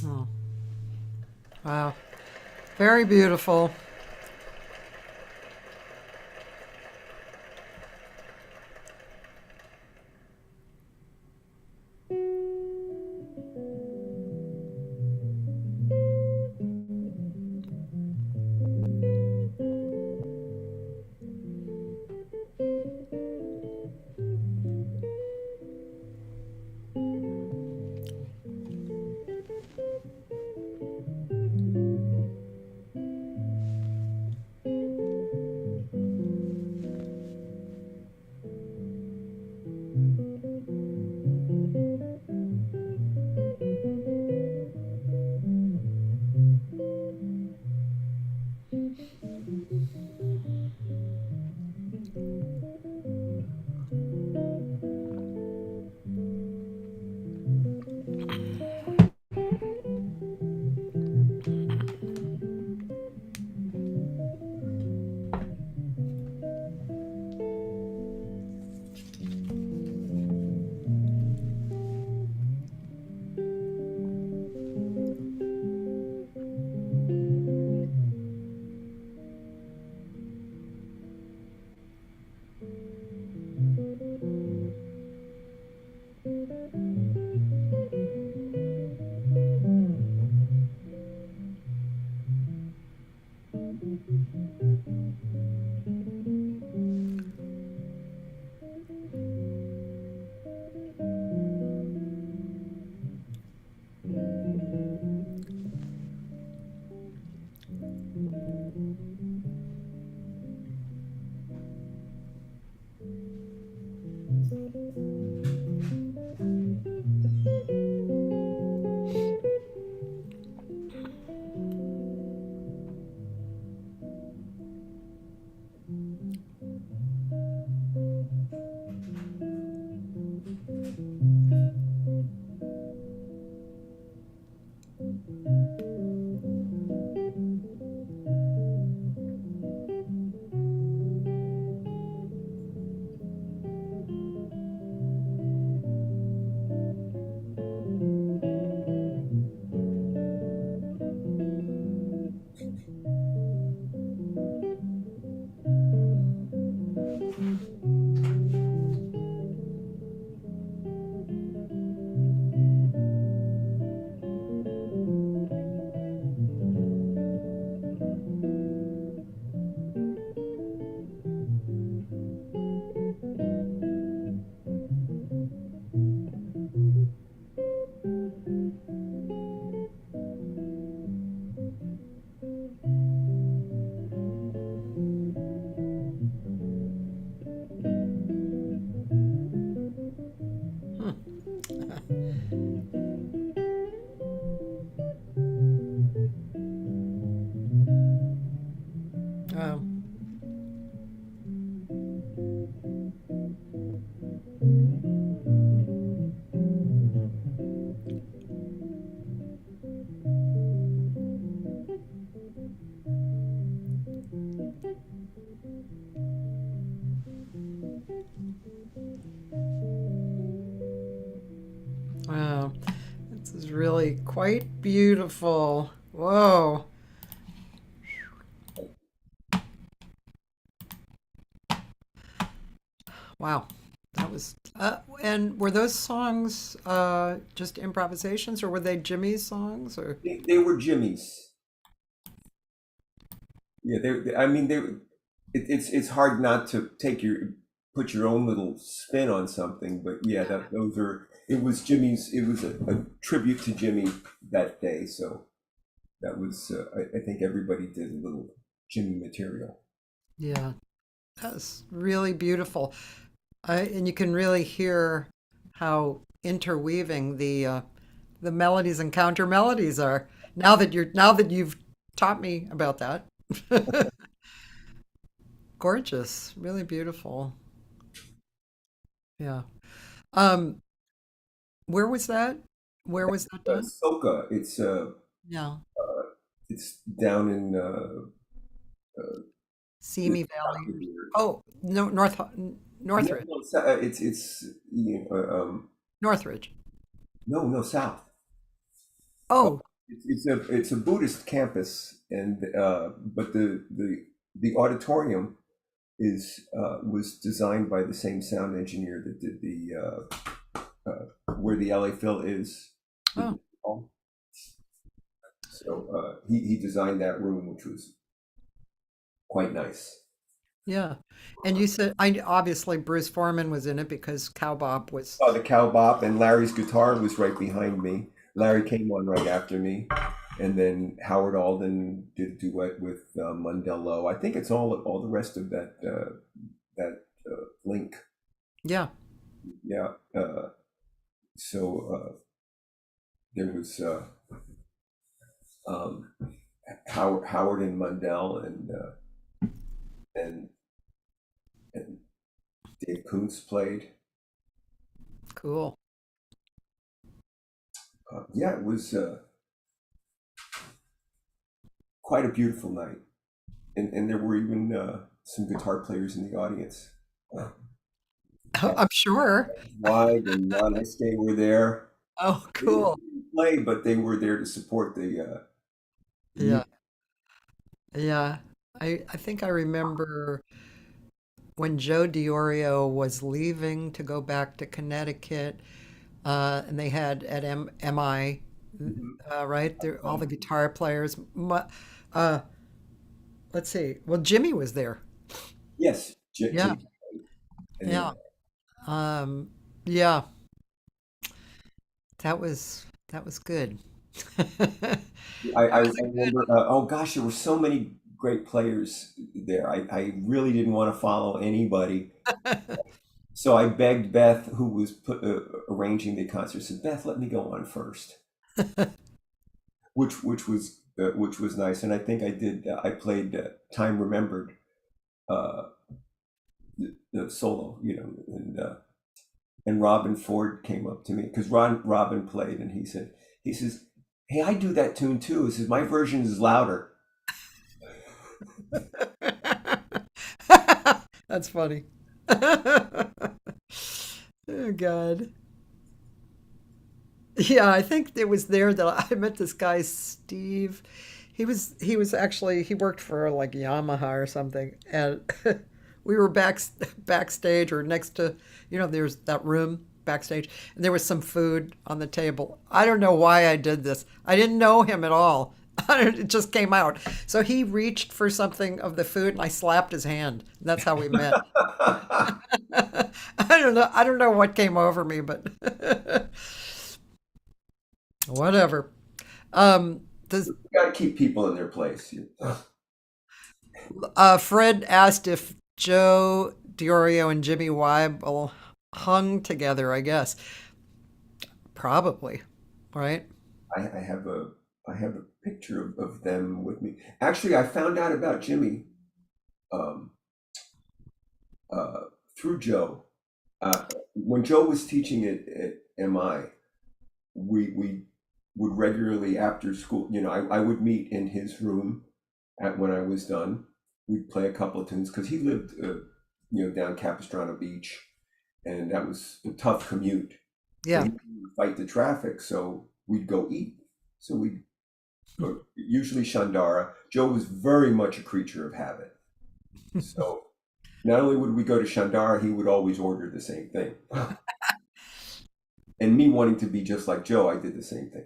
Oh, wow. Very beautiful. Wow. Wow. This is really quite beautiful. Whoa. Wow. That was, and were those songs just improvisations or were they Jimmy's songs or? They were Jimmy's. Yeah, I mean, it's hard not to put your own little spin on something, but yeah, those are. It was Jimmy's. It was a tribute to Jimmy that day, so that was. I think everybody did a little Jimmy material. Yeah, that's really beautiful. And you can really hear how interweaving the melodies and counter melodies are. Now that you've taught me about that. Gorgeous, really beautiful. Yeah. Um, where was that? Where was that done? Soca. Yeah. It's down in Simi Valley. Oh, no, North. No, Northridge. no, it's Northridge. no, south. Uh, Oh, it's a Buddhist campus, and but the auditorium is was designed by the same sound engineer that did the where the LA Phil is. The oh, music hall. So he designed that room, which was quite nice. yeah. And you said I obviously Bruce Foreman was in it because Cowbop was. Oh, the cow bop, and Larry's guitar was right behind me. Larry came on right after me, and then Howard Alden did a duet with Mundell Lowe. I think it's all the rest of that link. Yeah, Yeah. So there was um, Howard and Mundell and and Dave Koontz played. cool. Yeah, it was quite a beautiful night, and there were even some guitar players in the audience. Uh, I'm sure. Wide and Ron Estay were there. Oh, They didn't cool. play, but they were there to support the Yeah, music. yeah. I think I remember when Joe Diorio was leaving to go back to Connecticut, and they had at MI, Mhm. right there, all the guitar players. Uh, let's see. Well, Jimmy was there. Yes, Yeah, Jimmy and yeah, um, yeah. That was good. I That was a good remember. Oh gosh, there were so many great players there. I really didn't want to follow anybody, one. so I begged Beth, who was arranging the concert, said, "Beth, let me go on first," which was nice. And I think I did. I played "Time Remembered," uh, the solo, and Robin Ford came up to me because Robin played, and he says, "Hey, I do that tune too." He says, "My version is louder." That's funny. Oh God. Yeah, I think it was there that I met this guy Steve. He was actually he worked for like Yamaha or something, and we were backstage or next to there's that room backstage, and there was some food on the table. I don't know why I did this. I didn't know him at all. It just came out. So he reached for something of the food, and I slapped his hand. And that's how we met. I don't know. I don't know what came over me, but whatever. Does Got to keep people in their place. Fred asked if Joe Diorio and Jimmy Weibel hung together? I guess probably, right? I have a picture of them with me. Actually, I found out about Jimmy um, uh, through Joe. When Joe was teaching at MI, we would regularly after school. I would meet in his room when I was done. We'd play a couple of tunes because he lived, down Capistrano Beach, and that was a tough commute. So Yeah. he would fight the traffic. So we'd go eat. So we'd go usually Shandara. Joe was very much a creature of habit. So not only would we go to Shandara, he would always order the same thing. And me wanting to be just like Joe, I did the same thing.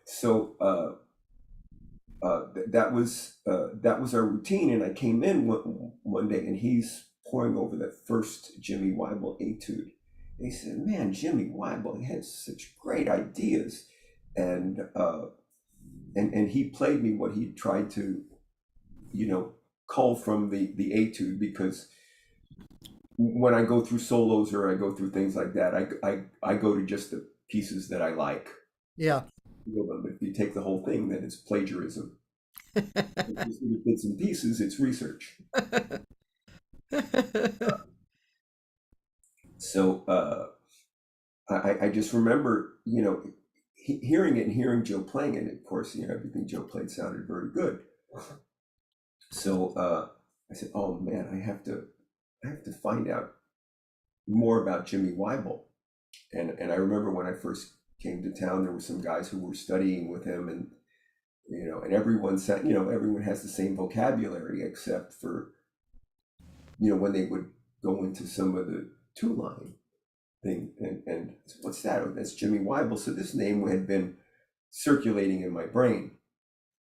So that was our routine. And I came in one day, and he's pouring over that first Jimmy Weibel etude. And he said, "Man, Jimmy Weibel, he had such great ideas," and and he played me what he tried to, cull from the etude, because when I go through solos or I go through things like that, I go to just the pieces that I like. Yeah. If you take the whole thing, then it's plagiarism. If you see the bits and pieces, it's research. So I just remember, hearing it and hearing Joe playing it. Of course, everything Joe played sounded very good. So I said, oh man, I have to find out more about Jimmy Weibel. And I remember when I first came to town, there were some guys who were studying with him, and and everyone said, everyone has the same vocabulary except for, when they would go into some of the two line thing, and what's that? Oh, that's Jimmy Weibel. So this name had been circulating in my brain,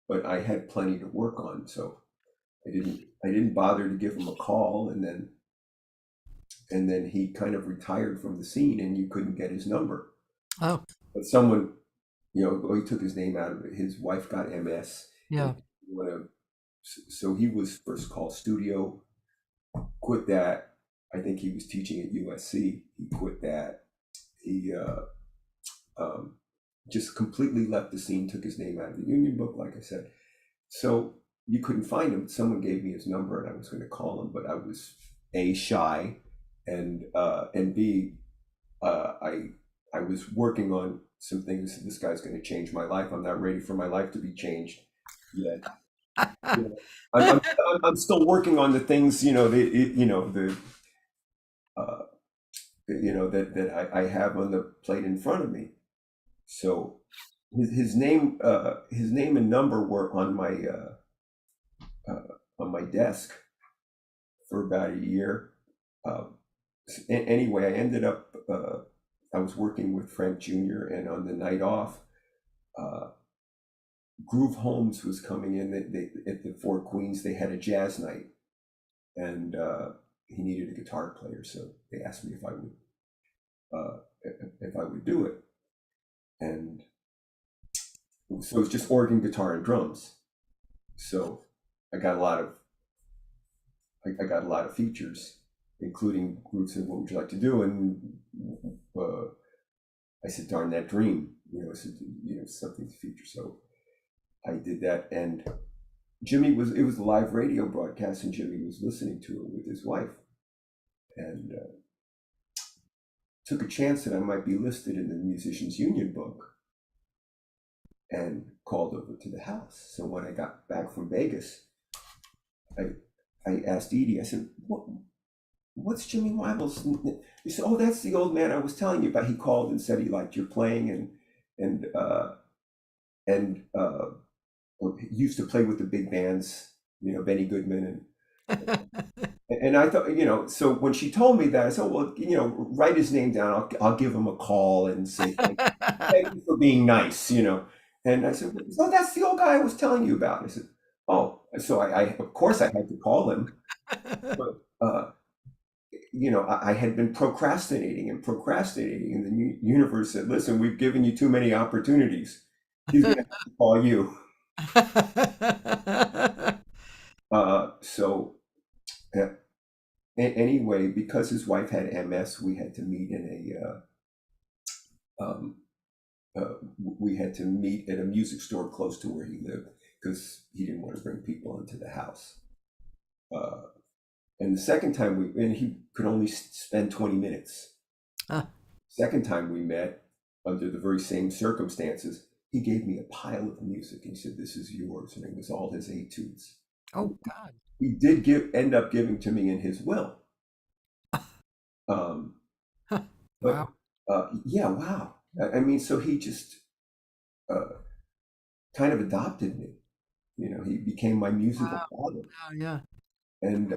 but I had plenty to work on, so I didn't bother to give him a call, and then he kind of retired from the scene, and you couldn't get his number. Oh, But someone, he took his name out of it. His wife got MS, yeah. and so he was first called studio, quit that. I think he was teaching at USC. He quit that. He just completely left the scene, took his name out of the union book, like I said. So you couldn't find him. Someone gave me his number, and I was going to call him, but I was A, shy, and B, I was working on some things. This guy's going to change my life. I'm not ready for my life to be changed yet. You know, I'm still working on the things, uh, that I have on the plate in front of me. So his name and number were on my desk for about a year. Uh, anyway, I ended up. I was working with Frank Jr. and on the night off, uh, Groove Holmes was coming in. At the Four Queens, they had a jazz night, and he needed a guitar player, so they asked me if I would do it, and so it was just organ, guitar, and drums. So I got a lot of I got a lot of features, including groups of what would you like to do, and I said, darn that dream, I said, something to feature. So I did that, and it was a live radio broadcast, and Jimmy was listening to it with his wife, and took a chance that I might be listed in the Musicians Union book, and called over to the house. So when I got back from Vegas, I asked Edie, I said, what's Jimmy Weibel's? He said, oh, that's the old man I was telling you about. He called and said he liked your playing, and he used to play with the big bands, Benny Goodman, and I thought, so when she told me that, I said, well, write his name down. I'll give him a call and say thank you for being nice. And I said, oh, that's the old guy I was telling you about. I said, oh, so I of course I had to call him, but I had been procrastinating, and the universe said, listen, we've given you too many opportunities. He's going to have to call you. So anyway, because his wife had MS, we had to meet at a music store close to where he lived, because he didn't want to bring people into the house. And the second time and he could only spend 20 minutes. Second time we met, under the very same circumstances, he gave me a pile of music. He said, this is yours. And it was all his etudes. Oh, God. He did end up giving to me in his will. But Wow. yeah, wow. I mean, so he just kind of adopted me. He became my musical father. Oh, yeah. And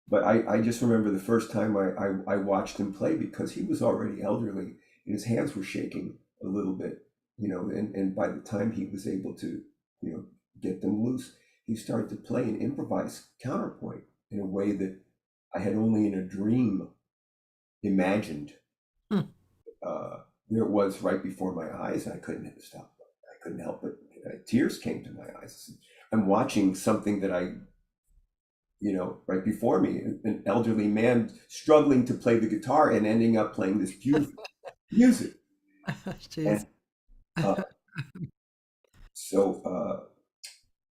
but I just remember the first time I watched him play, because he was already elderly and his hands were shaking a little bit, and by the time he was able to, get them loose, he started to play an improvised counterpoint in a way that I had only in a dream imagined. There it was right before my eyes, and I couldn't stop. I couldn't help it. Tears came to my eyes. I'm watching something that right before me, an elderly man struggling to play the guitar and ending up playing this beautiful music. Jeez. And,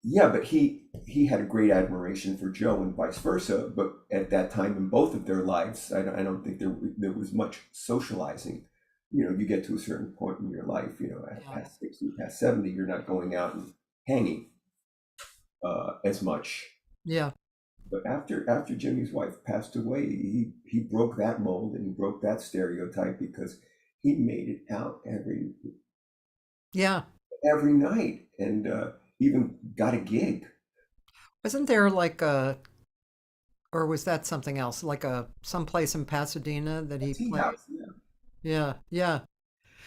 yeah, but he had a great admiration for Joe and vice versa. But at that time in both of their lives, I don't think there was much socializing. You get to a certain point in your life, past 60, past 70, you're not going out and hanging as much. Yeah. But after Jimmy's wife passed away, he broke that mold and he broke that stereotype because he made it out Yeah. every night and even got a gig. Wasn't there like a, or was that something else? Like a someplace in Pasadena that he Tea played? house, yeah. Yeah. Yeah.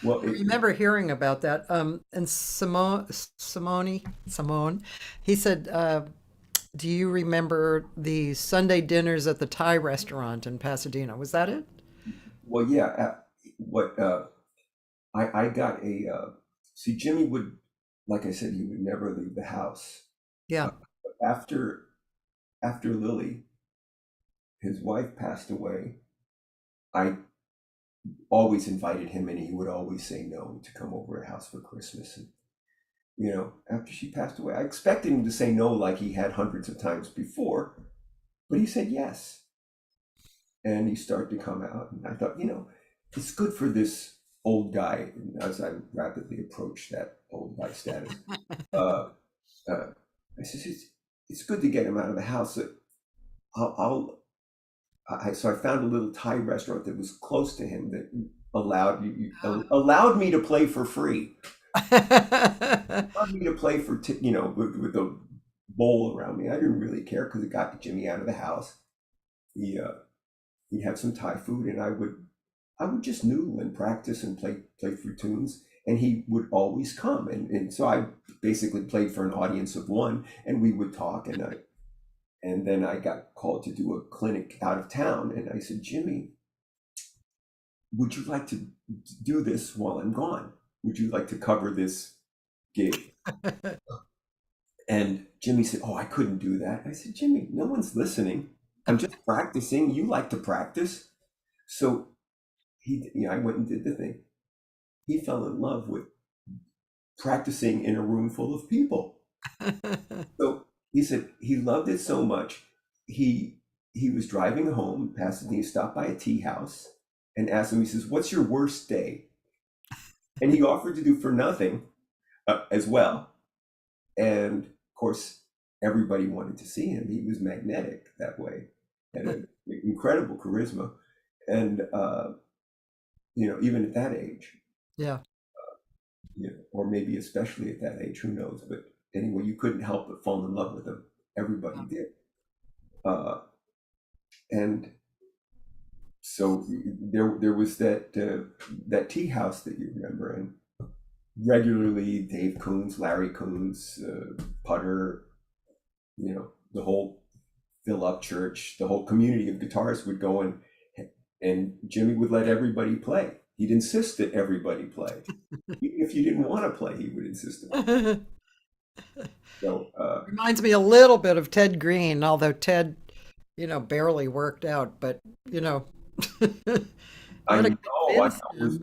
Well, I remember hearing about that. And Simone, he said, do you remember the Sunday dinners at the Thai restaurant in Pasadena? Was that it? well, yeah. What I got a see Jimmy would, like I said, he would never leave the house. Uh, Yeah. after Lily, his wife passed away. I always invited him, and he would always say no to come over our house for Christmas. And after she passed away, I expected him to say no like he had hundreds of times before, but he said yes. And he started to come out. And I thought, it's good for this old guy. And as I rapidly approached that old guy status, uh, uh, I said, it's good to get him out of the house. I'll, I'll so I found a little Thai restaurant that was close to him that allowed me to play for free. Allowed me to play for with a bowl around me. I didn't really care because it got Jimmy out of the house. He he'd have some Thai food, and I would just noodle and practice and play through tunes, and he would always come, and so I basically played for an audience of one, and we would talk, and then I got called to do a clinic out of town, and I said, Jimmy, would you like to do this while I'm gone? Would you like to cover this gig? And Jimmy said, oh, I couldn't do that. I said, Jimmy, no one's listening. I'm just practicing. You like to practice. So I went and did the thing. He fell in love with practicing in a room full of people. So he said he loved it so much. He was driving home, Pasadena, he stopped by a tea house and asked him, he says, what's your worst day? And he offered to do for nothing as well. And of course, everybody wanted to see him. He was magnetic that way, had an incredible charisma. And, even at that age, Yeah. or maybe especially at that age, who knows? But anyway, you couldn't help but fall in love with him. Everybody did. Uh, and so there was that tea house that you remember, and regularly Dave Coons, Larry Coons, Putter, the whole Phil Upchurch, the whole community of guitarists would go and Jimmy would let everybody play. He'd insist that everybody play. Even if you didn't want to play, he would insist on it. So Reminds me a little bit of Ted Green, although Ted, barely worked out, but, you know, you I had to know, I know convince it was him,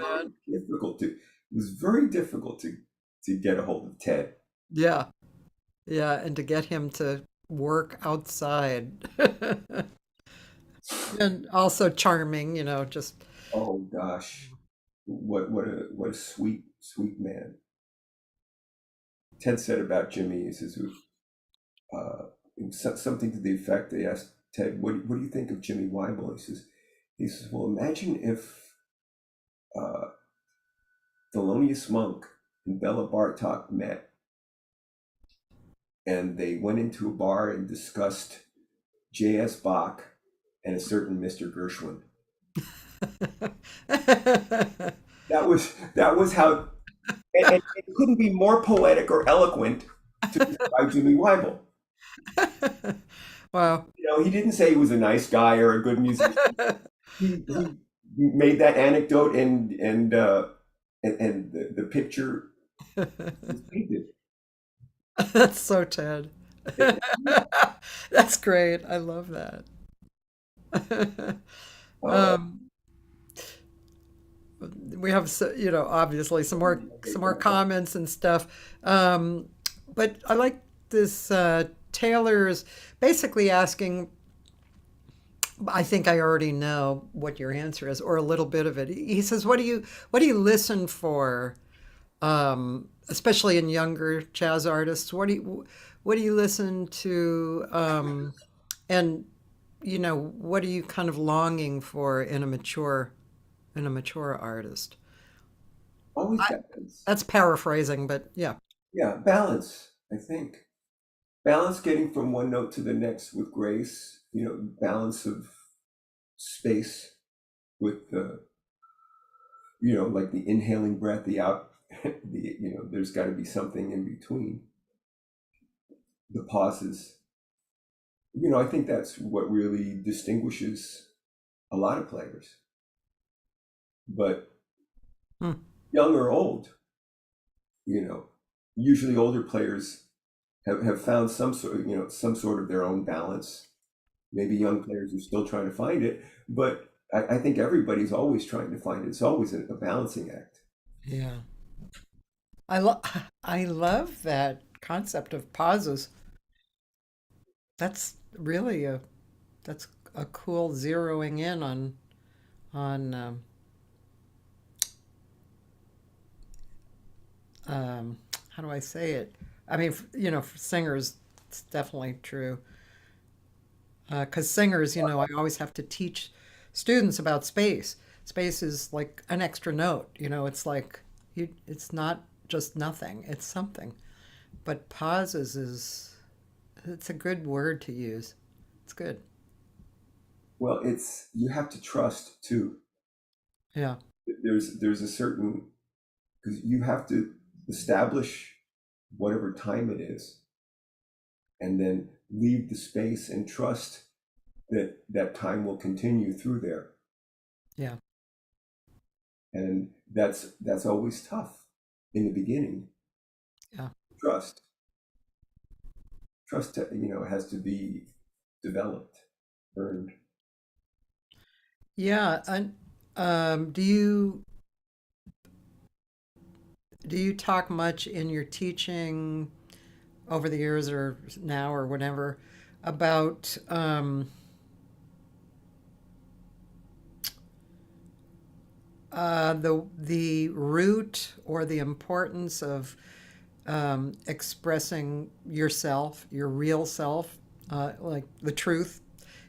very man. difficult to get a hold of Ted. Yeah. Yeah. And to get him to work outside. And also charming, just, Oh gosh, what a sweet man. Ted said about Jimmy, he says, uh, something to the effect. They asked Ted, what do you think of Jimmy Weibel? He says, well, imagine if uh, Thelonious Monk and Bella Bartok met and they went into a bar and discussed J.S. Bach and a certain Mr. Gershwin. That was how, and it couldn't be more poetic or eloquent to describe Jimmy Weibel. wow. He didn't say he was a nice guy or a good musician. He made that anecdote and the picture was painted. That's so Ted. That's great. I love that. Uh, Um, we have, obviously some more comments and stuff. But I like this. Taylor's basically asking. I think I already know what your answer is, or a little bit of it. He says, "What do you listen for, especially in younger jazz artists? what do you listen to? And what are you kind of longing for in a mature artist? Always I, balance. that's paraphrasing, but yeah. Yeah, balance, I think. Balance getting from one note to the next with grace, balance of space with the, like the inhaling breath, the out, there's got to be something in between the pauses. I think that's what really distinguishes a lot of players, but Hmm. young or old, you know, usually older players have found some sort of their own balance. Maybe young players are still trying to find it, but I think everybody's always trying to find it. It's always a balancing act. Yeah. I love that concept of pauses. That's really that's a cool zeroing in on how do I say it? I mean, for singers, it's definitely true. Because singers, I always have to teach students about space. Space is like an extra note. It's like it's not just nothing; it's something. But pauses is it's a good word to use. It's good. Well, it's you have to trust too. Yeah, There's a certain because you have to establish whatever time it is, and then leave the space and trust that that time will continue through there. yeah, And that's always tough in the beginning. yeah, Trust, trust, has to be developed, earned. yeah. And do you talk much in your teaching over the years or now or whenever about the root or the importance of expressing yourself, your real self, like the truth,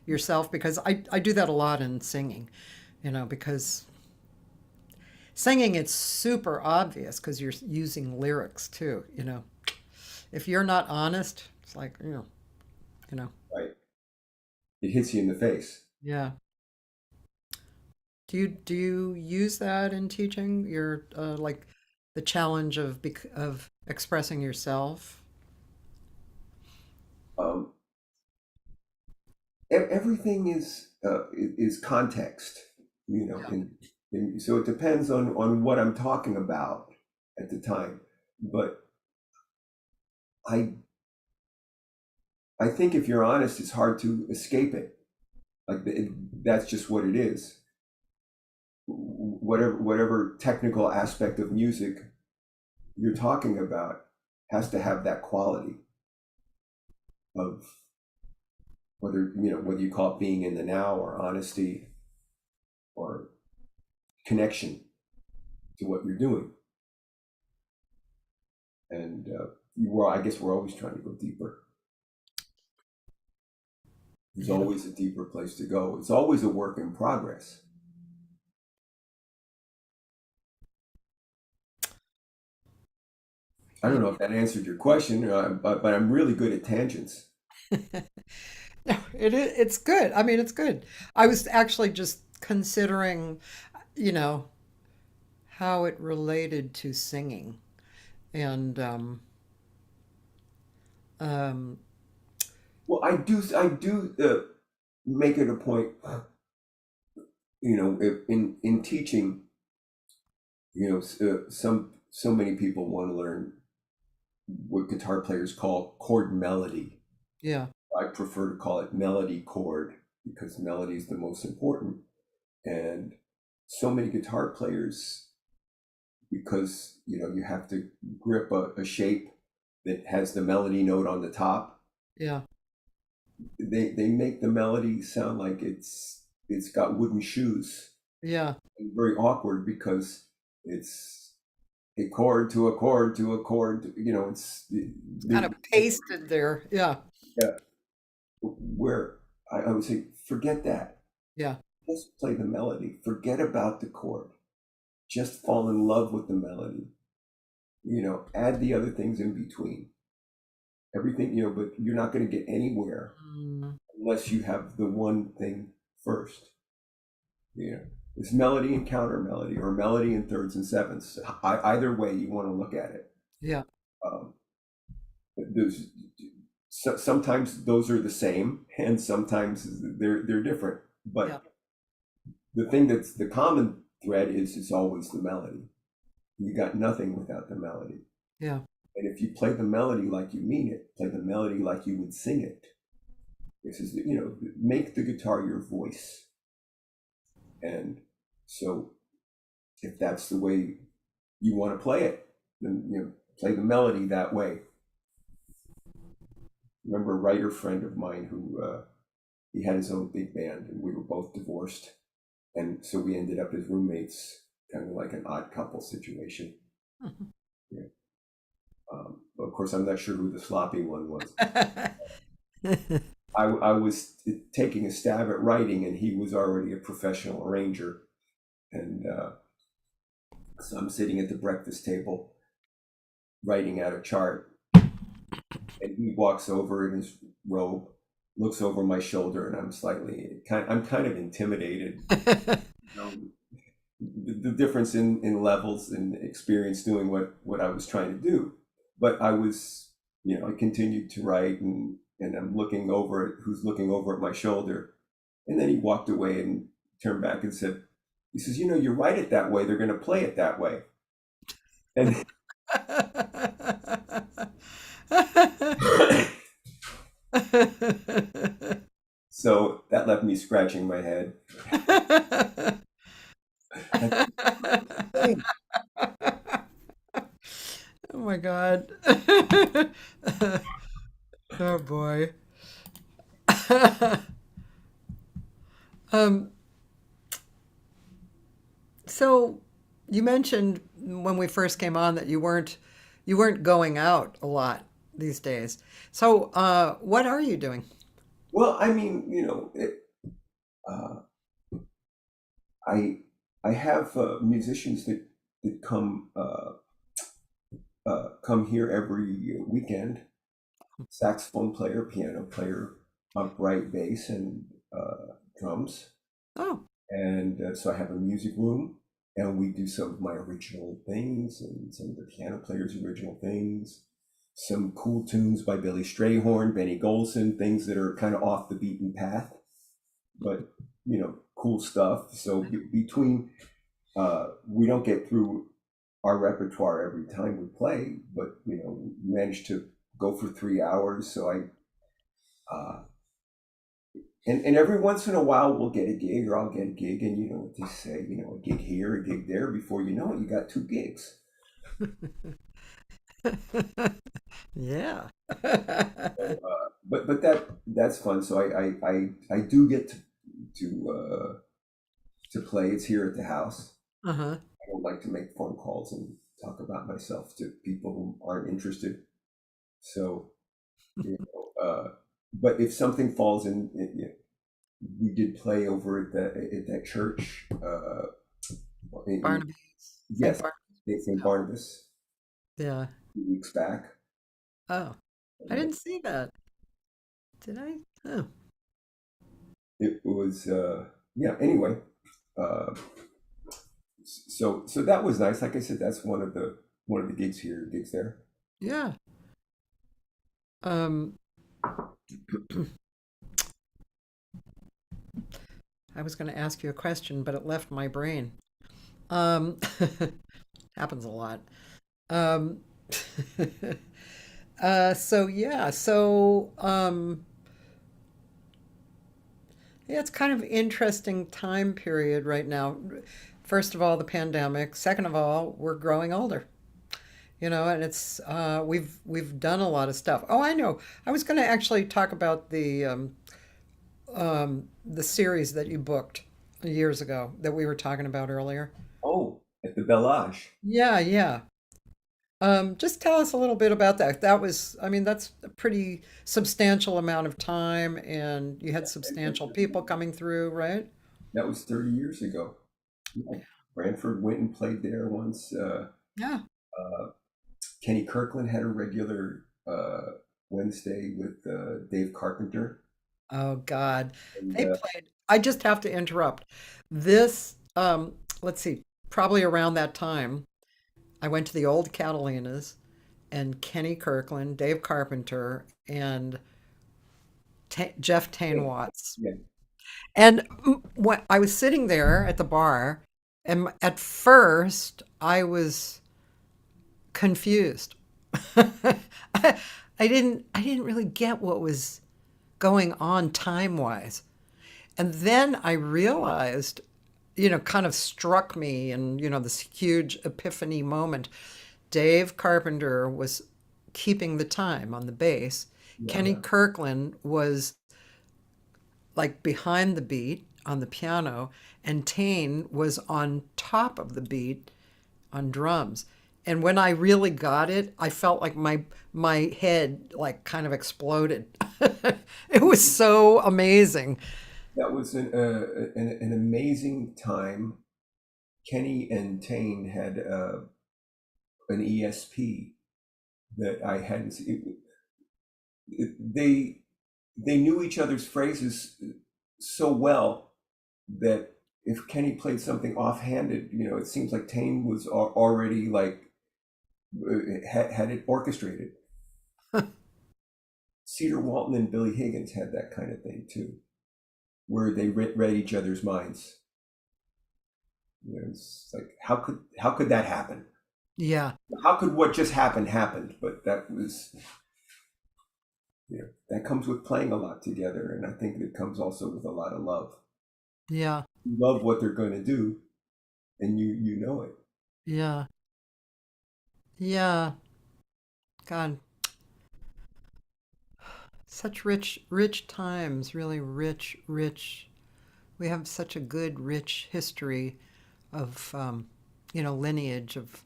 yourself? Because I do that a lot in singing, because singing it's super obvious because you're using lyrics too. If you're not honest, it's like, you know, Right? It hits you in the face. yeah. Do you use that in teaching? Your like the challenge of expressing yourself. Um, everything is context, Yeah. and so it depends on what I'm talking about at the time. But I I think if you're honest, it's hard to escape it. Like that's just what it is. Whatever technical aspect of music you're talking about has to have that quality of whether you call it being in the now or honesty or connection to what you're doing. And I guess we're always trying to go deeper. There's Yeah. always a deeper place to go. It's always a work in progress. I don't know if that answered your question, but I'm really good at tangents. No, it's good. I mean, it's good. I was actually just considering, you know, how it related to singing. And um, Well, I do make it a point, in teaching, so many people want to learn what guitar players call chord melody. yeah, I prefer to call it melody chord because melody is the most important. And so many guitar players, because you have to grip a shape that has the melody note on the top, yeah, they make the melody sound like it's got wooden shoes yeah, and very awkward because it's a chord to a chord to a chord. You know, it's Kind there. of pasted there. Yeah. Yeah, where I would say, forget that. Yeah. Just play the melody. Forget about the chord. Just fall in love with the melody. You know, add the other things in between. Everything, you know, but you're not going to get anywhere Mm, unless you have the one thing first. You know, it's melody and counter melody, or melody and thirds and sevenths. Either way you want to look at it. yeah. Um, there's sometimes those are the same, and sometimes they're different. Yeah. But the thing that's the common thread is it's always the melody. You got nothing without the melody. Yeah. And if you play the melody like you mean it, play the melody like you would sing it. This is, you know, make the guitar your voice. And so if that's the way you want to play it, then, you know, play the melody that way. Remember a writer friend of mine who he had his own big band, and we were both divorced, and so we ended up as roommates, kind of like an odd couple situation. Yeah. But of course, I'm not sure who the sloppy one was. I was taking a stab at writing, and he was already a professional arranger, and so I'm sitting at the breakfast table writing out a chart, and he walks over in his robe, looks over my shoulder, and I'm kind of intimidated. You know, the difference in levels and experience doing what I was trying to do, but I was, you know, I continued to write, and I'm looking over at who's looking over at my shoulder, and then he walked away and turned back and said, he says, you know, you write it that way, they're going to play it that way, and so that left me scratching my head. That's the thing. Oh my God. Oh boy. Um, so you mentioned when we first came on that you weren't going out a lot these days. So what are you doing? Well, I mean, you know, uh, I I have musicians that come here every weekend. Saxophone player, piano player, upright bass, and drums. Oh, And so I have a music room, and we do some of my original things and some of the piano players' original things. Some cool tunes by Billy Strayhorn, Benny Golson, things that are kind of off the beaten path, but you know, cool stuff. So between we don't get through our repertoire every time we play, but you know, we managed to go for 3 hours. So and every once in a while we'll get a gig, or I'll get a gig, and you know what they say, you know, a gig here, a gig there. Before you know it, you got two gigs. yeah. So, but that's fun. So I do get to play. It's here at the house. Uh-huh. I don't like to make phone calls and talk about myself to people who aren't interested. So, you know, but if something falls you know, we did play over at that church. Barnaby. St. Yes, Barnaby. St. Barnabas, Yeah. 2 weeks back. Oh, I And didn't see that. Did I? Oh, it was, yeah. Anyway, uh, so that was nice. Like I said, that's one of the gigs here, gigs there. yeah. Um, I was going to ask you a question, but it left my brain. Um, happens a lot. Um, so yeah, yeah, it's kind of interesting time period right now. First of all, the pandemic. Second of all, we're growing older. And it's we've done a lot of stuff. Oh, I know. I was going to actually talk about the series that you booked years ago that we were talking about earlier. Oh, at the Bellage. Yeah, yeah. Just tell us a little bit about that. That was, I mean, that's a pretty substantial amount of time, and you had substantial people coming through, right? That was 30 years ago. Yeah. Branford went and played there once. Yeah. Uh, Kenny Kirkland had a regular Wednesday with Dave Carpenter. Oh God. And They played, I just have to interrupt. This, let's see, probably around that time, I went to the old Catalinas and Kenny Kirkland, Dave Carpenter, and Jeff Tane Watts. yeah, And when I was sitting there at the bar, and at first I was confused. I didn't really get what was going on time-wise. And then I realized, kind of struck me and, this huge epiphany moment. Dave Carpenter was keeping the time on the bass. yeah, Kenny Kirkland was like behind the beat on the piano, and Tane was on top of the beat on drums. And when I really got it, I felt like my head like kind of exploded. It was so amazing. that was an amazing time. Kenny and Tane had an ESP that I hadn't seen. They knew each other's phrases so well that if Kenny played something offhanded, it seems like Tane was already like had it orchestrated. Cedar Walton and Billy Higgins had that kind of thing too, where they read each other's minds. It's like how could that happen? Yeah, How could what just happened? But that was that comes with playing a lot together, and I think it comes also with a lot of love. yeah, You love what they're going to do, and you know it. yeah, yeah. God, such rich times, really rich. We have such a good, rich history of, lineage of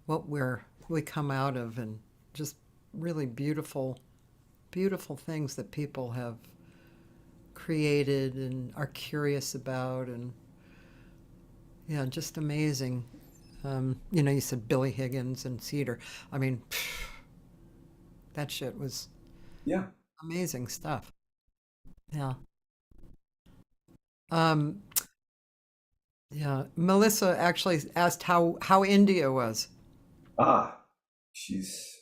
what we come out of, and just really beautiful things that people have created and are curious about, and yeah, just amazing. You said Billy Higgins and Cedar. I mean, that shit was Yeah. amazing stuff. Yeah. Um, yeah. Melissa actually asked how India was. Ah, she's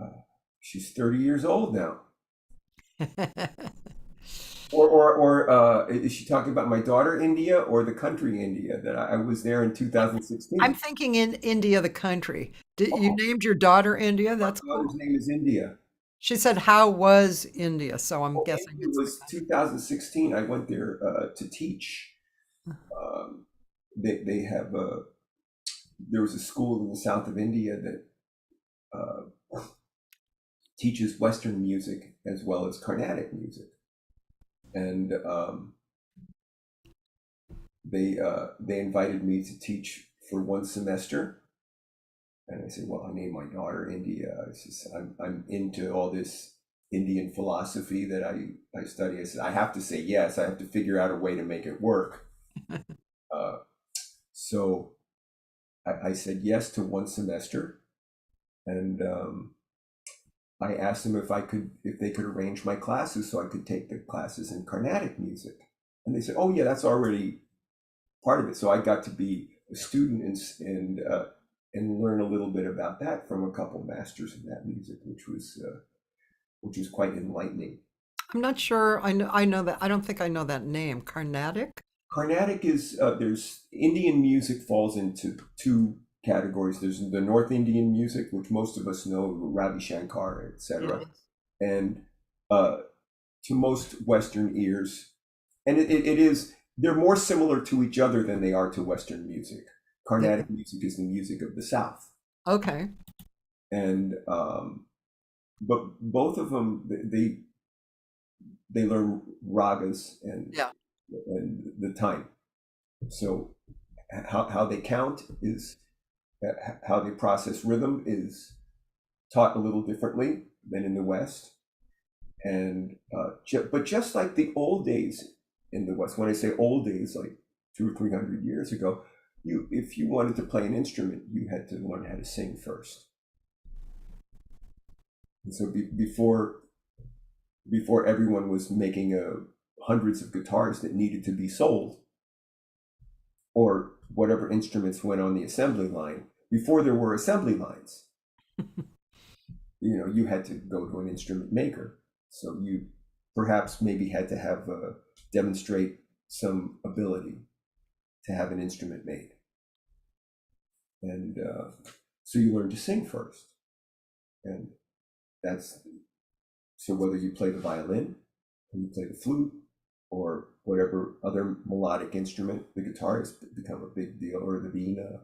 uh, she's 30 years old now. Or is she talking about my daughter India or the country India that I was there in I'm 2016? thinking in India, the country. Did you Oh, named your daughter India? my That's daughter's cool. name is India. She said, "How was India?" So I'm Oh, guessing India it's the was 2016. I went there to teach. country. Um, they have there was a school in the south of India that teaches Western music as well as Carnatic music, and they invited me to teach for one semester. And I said, well, I named my daughter India. I said, I'm into all this Indian philosophy that I study. I said, I have to say yes. I have to figure out a way to make it work. Uh, so I said yes to one semester, and I asked them if they could arrange my classes so I could take the classes in Carnatic music. And they said, oh yeah, that's already part of it. So I got to be a student and learn a little bit about that from a couple masters in that music, which was quite enlightening. I'm not sure. I know that. I don't think I know that name. Carnatic? Carnatic is there's Indian music falls into two categories. There's the North Indian music, which most of us know, Ravi Shankar, etc., Mhm. and uh, to most Western ears, and it is they're more similar to each other than they are to Western music. Yeah. Carnatic music is the music of the South, Okay. and but both of them they learn ragas Yeah. and the time. So how they count is how they process rhythm is taught a little differently than in the West. And but just like the old days in the West, when I say old days, like 200 or 300 years ago, if you wanted to play an instrument, you had to learn how to sing first. And so before everyone was making hundreds of guitars that needed to be sold, or whatever instruments went on the assembly line, before there were assembly lines, you had to go to an instrument maker. So you perhaps maybe had to have demonstrate some ability to have an instrument made. And so you learn to sing first. And that's, so whether you play the violin, or you play the flute, or whatever other melodic instrument, the guitar has become a big deal, or the vina.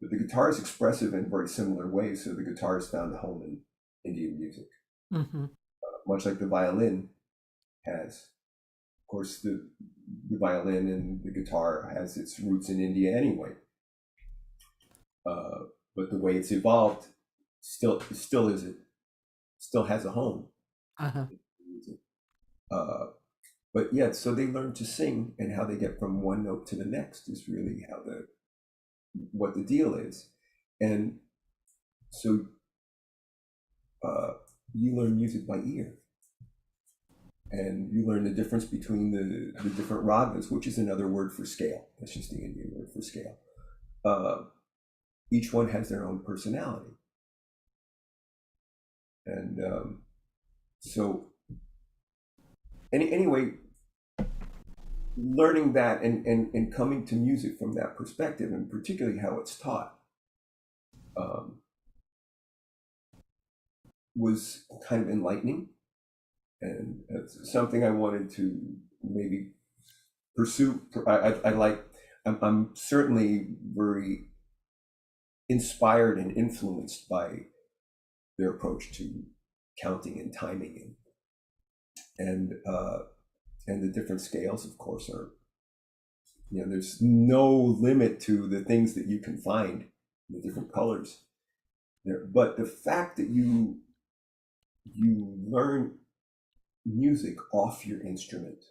But the guitar is expressive in very similar ways, so the guitar has found a home in Indian music. Mm-hmm. Much like the violin has. Of course, the violin and the guitar has its roots in India anyway. But the way it's evolved still has a home. Uh-huh. But yeah, so they learn to sing, and how they get from one note to the next is really what the deal is. And so you learn music by ear, and you learn the difference between the different ragas, which is another word for scale. That's just the Indian word for scale. Each one has their own personality. And so anyway, learning that and coming to music from that perspective, and particularly how it's taught, was kind of enlightening, and it's something I wanted to maybe pursue. I'm certainly very inspired and influenced by their approach to counting and timing, and the different scales, of course, are, there's no limit to the things that you can find, the different colors there. But the fact that you learn music off your instrument,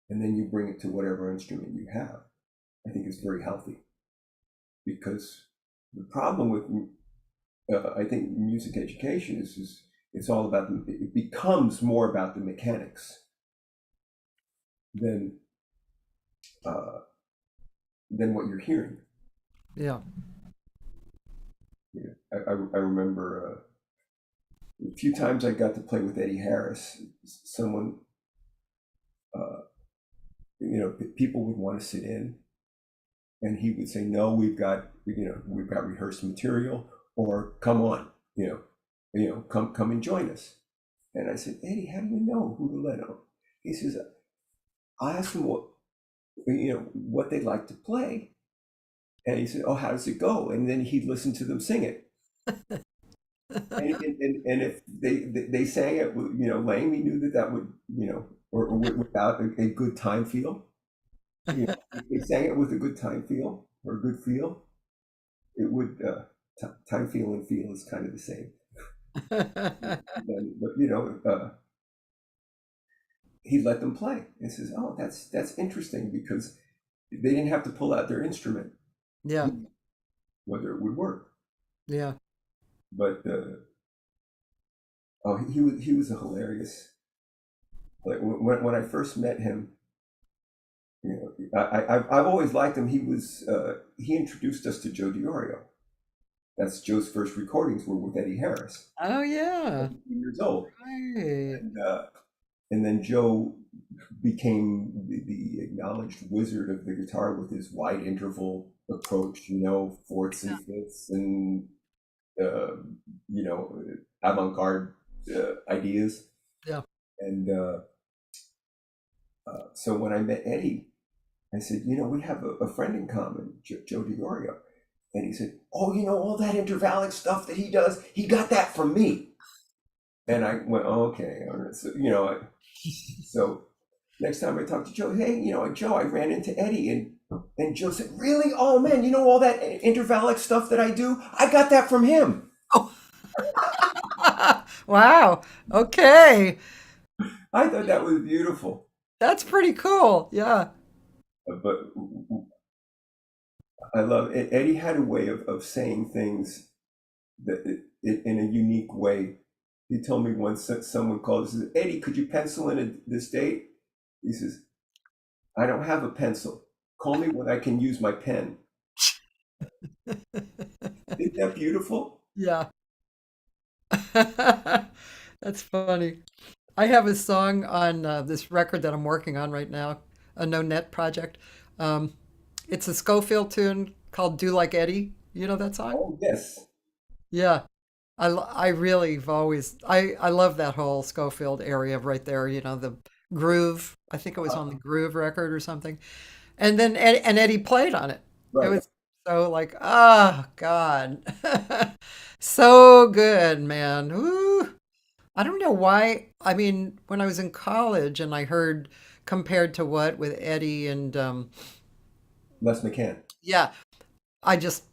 and then you bring it to whatever instrument you have, I think is very healthy. Because the problem with I think music education is it's all about it becomes more about the mechanics than what you're hearing. Yeah. I remember a few times I got to play with Eddie Harris. Someone, people would want to sit in, and he would say, "No, we've got rehearsed material," or "Come on, come and join us." And I said, "Eddie, how do you know who to let on?" He says, "I asked them what they like to play," and he said, "Oh, how does it go?" And then he'd listen to them sing it. And if they sang it, Lang, we knew that would, or without a good time feel. If they sang it with a good time feel or a good feel, it would. Time feel and feel is kind of the same. But he let them play and says, "Oh, that's interesting," because they didn't have to pull out their instrument. Yeah. Whether it would work. Yeah. But he was a hilarious. Like when I first met him, I've always liked him. He introduced us to Joe DiOrio. That's Joe's first recordings were with Eddie Harris. Oh yeah. 15 years old. Right. And then Joe became the acknowledged wizard of the guitar with his wide interval approach, fourths and fifths and avant-garde ideas. Yeah. And so when I met Eddie, I said, we have a friend in common, Joe DiOrio. And he said, "Oh, all that intervallic stuff that he does, he got that from me." And I went, "Oh, okay, all right." So, so next time I talk to Joe, "Hey, Joe, I ran into Eddie, and And Joe said, "Really? Oh man, you know all that intervallic stuff that I do? I got that from him." Oh, wow. Okay. I thought that was beautiful. That's pretty cool. Yeah. But I love it. Eddie had a way of saying things that in a unique way. He told me once that someone called and said, "Eddie, could you pencil in this date?" He says, "I don't have a pencil. Call me when I can use my pen." Isn't that beautiful? Yeah. That's funny. I have a song on this record that I'm working on right now, a no net project. Um, it's a Schofield tune called "Do Like Eddie." You know that song? Oh yes, Yeah. I really have always I love that whole Schofield area right there. You know the groove. I think it was on the Groove record or something. And then Eddie played on it. It right. was so like, oh God, so good, man. Woo. I don't know why. I mean, when I was in college and I heard compared to what with Eddie and Les McCann. yeah, I just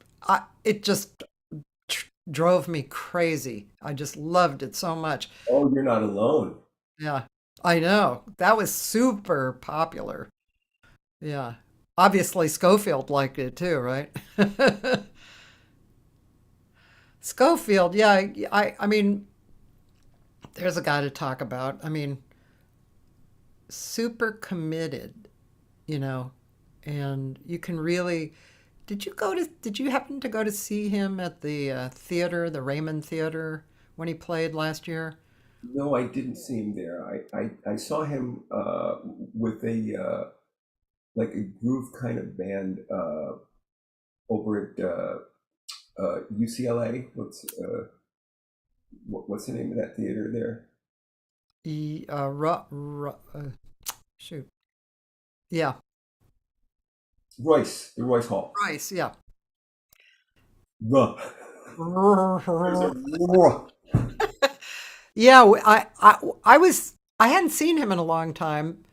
it just drove me crazy. I just loved it so much. Oh, you're not alone. Yeah, I know. That was super popular. Yeah. Obviously Schofield liked it too, right? Schofield, yeah, I mean, there's a guy to talk about. I mean, super committed, you know, and you can really did you happen to go to see him at the theater, the Raymond Theater when he played last year? No, I didn't see him there. I saw him with a like a groove kind of band over at UCLA. What's the name of that theater there? He, shoot. Yeah, Royce, the Royce Hall. Rice, yeah. Ruh. There's a ruh. Yeah, I hadn't seen him in a long time.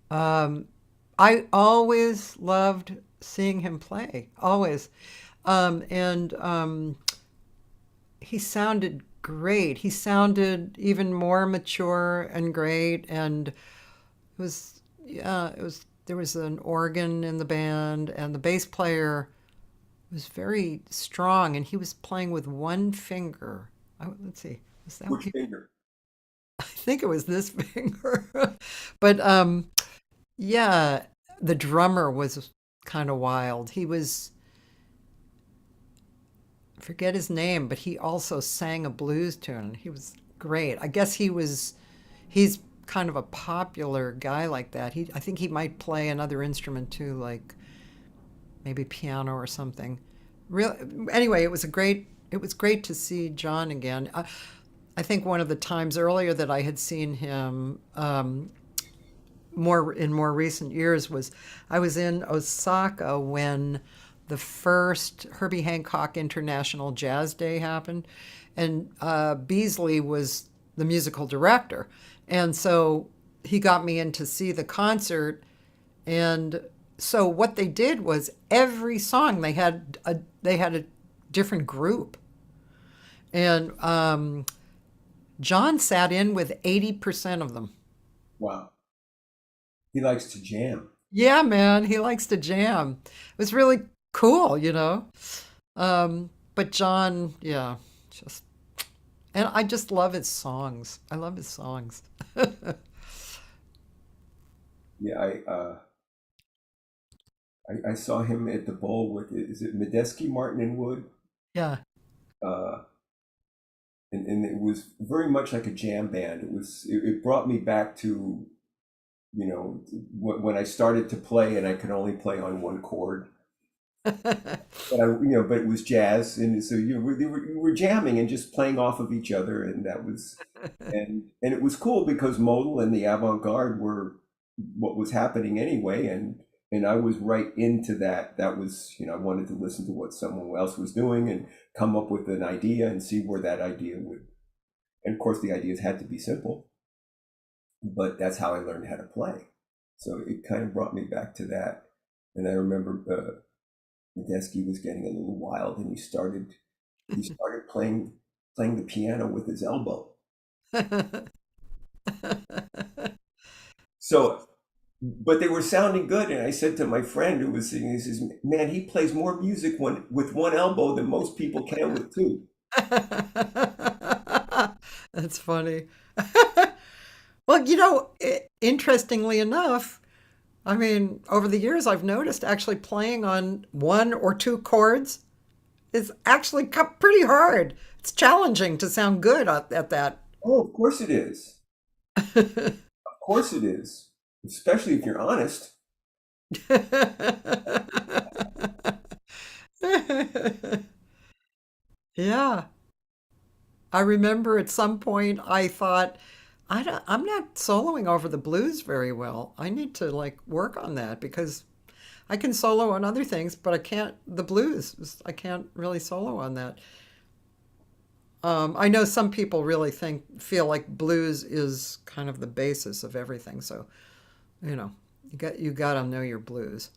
Um, I always loved seeing him play, always. And he sounded great. He sounded even more mature and great. And it was, yeah, it was, there was an organ in the band, and the bass player was very strong, and he was playing with one finger. Let's see, was that what Which he, finger? I think it was this finger. But yeah, the drummer was kind of wild. He was, I forget his name, but he also sang a blues tune. He was great. I guess he's kind of a popular guy like that. I think he might play another instrument too, like maybe piano or something. Real anyway, it was great to see John again. I think one of the times earlier that I had seen him more recent years was I was in Osaka when the first Herbie Hancock International Jazz Day happened, and Beasley was the musical director, and so he got me in to see the concert. And so what they did was every song they had a different group, and John sat in with 80% of them. Wow. He likes to jam. Yeah, man, he likes to jam. It was really cool, you know. But John, yeah, just and I just love his songs. I love his songs. Yeah, I saw him at the bowl with, is it Medeski, Martin and Wood? Yeah. Uh, and it was very much like a jam band. It brought me back to, you know, when I started to play and I could only play on one chord. But but it was jazz, and so we were jamming and just playing off of each other, and that was, and it was cool because modal and the avant-garde were what was happening anyway, and I was right into that. That was, I wanted to listen to what someone else was doing and come up with an idea and see where that idea would. And of course, the ideas had to be simple, but that's how I learned how to play. So it kind of brought me back to that. And I remember Tedeschi was getting a little wild, and he started playing the piano with his elbow. So, but they were sounding good, and I said to my friend who was singing, he says, "Man, he plays more music with one elbow than most people can with two." That's funny. Well, interestingly enough, I mean, over the years, I've noticed actually playing on one or two chords is actually pretty hard. It's challenging to sound good at that. Oh, of course it is. Of course it is. Especially if you're honest. Yeah. I remember at some point I thought, I'm not soloing over the blues very well. I need to like work on that because I can solo on other things, but I can't the blues. I can't really solo on that. I know some people really feel like blues is kind of the basis of everything. So, you know, you got to know your blues.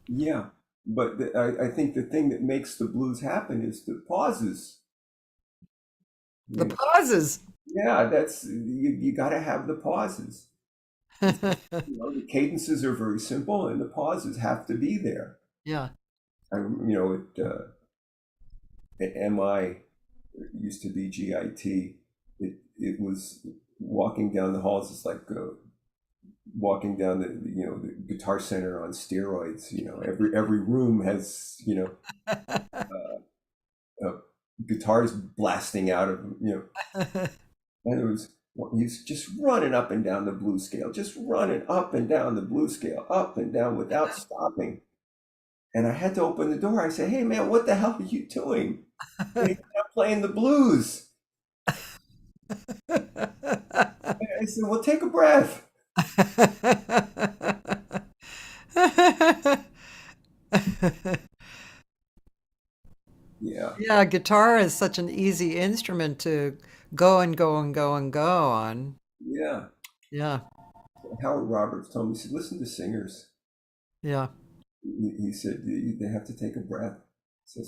Yeah. But I think the thing that makes the blues happen is the pauses. The You know, pauses. yeah, you got to have the pauses. The cadences are very simple, and the pauses have to be there. Yeah. At MI, it used to be GIT. It was walking down the halls. It's like walking down the Guitar Center on steroids. Every room has uh, guitars blasting out of and it was he's just running up and down the blues scale, just running up and down the blues scale, up and down without stopping. And I had to open the door. I said, "Hey man, what the hell are you doing?" And he's not playing the blues. And I said, "Well, take a breath." Yeah, Yeah, guitar is such an easy instrument to go and go and go and go on. yeah. Yeah, Howard Roberts told me, he said, "Listen to singers." yeah, He said they have to take a breath. So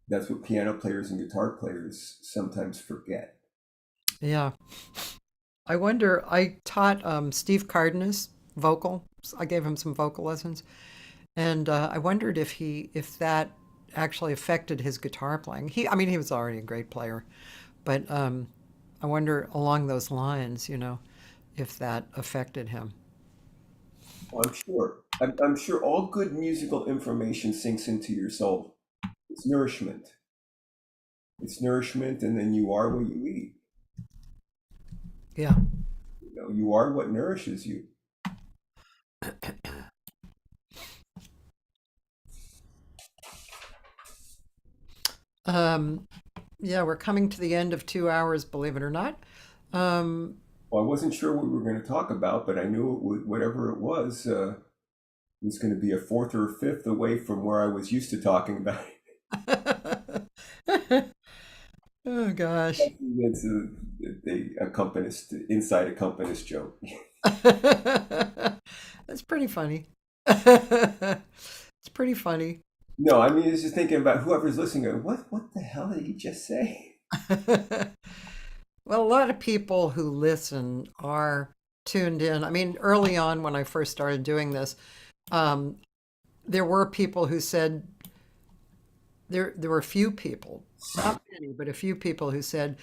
that's what piano players and guitar players sometimes forget. yeah. I wonder, I taught Steve Cardenas vocal. I gave him some vocal lessons, and I wondered if that actually affected his guitar playing. I mean, he was already a great player, but I wonder along those lines, if that affected him. Well, I'm sure. I'm sure all good musical information sinks into your soul. It's nourishment. It's nourishment, and then you are what you eat. Yeah. You are what nourishes you. Um, yeah, we're coming to the end of 2 hours, believe it or not. Um, Well, I wasn't sure what we were going to talk about, but I knew whatever it was going to be a fourth or a fifth away from where I was used to talking about. oh gosh. It's the accompanist, inside accompanist joke. That's pretty funny. It's pretty funny. No, I mean, it's just thinking about whoever's listening. What the hell did he just say? Well, a lot of people who listen are tuned in. I mean, early on when I first started doing this, um, there were people who said there were a few people, not many, but a few people who said,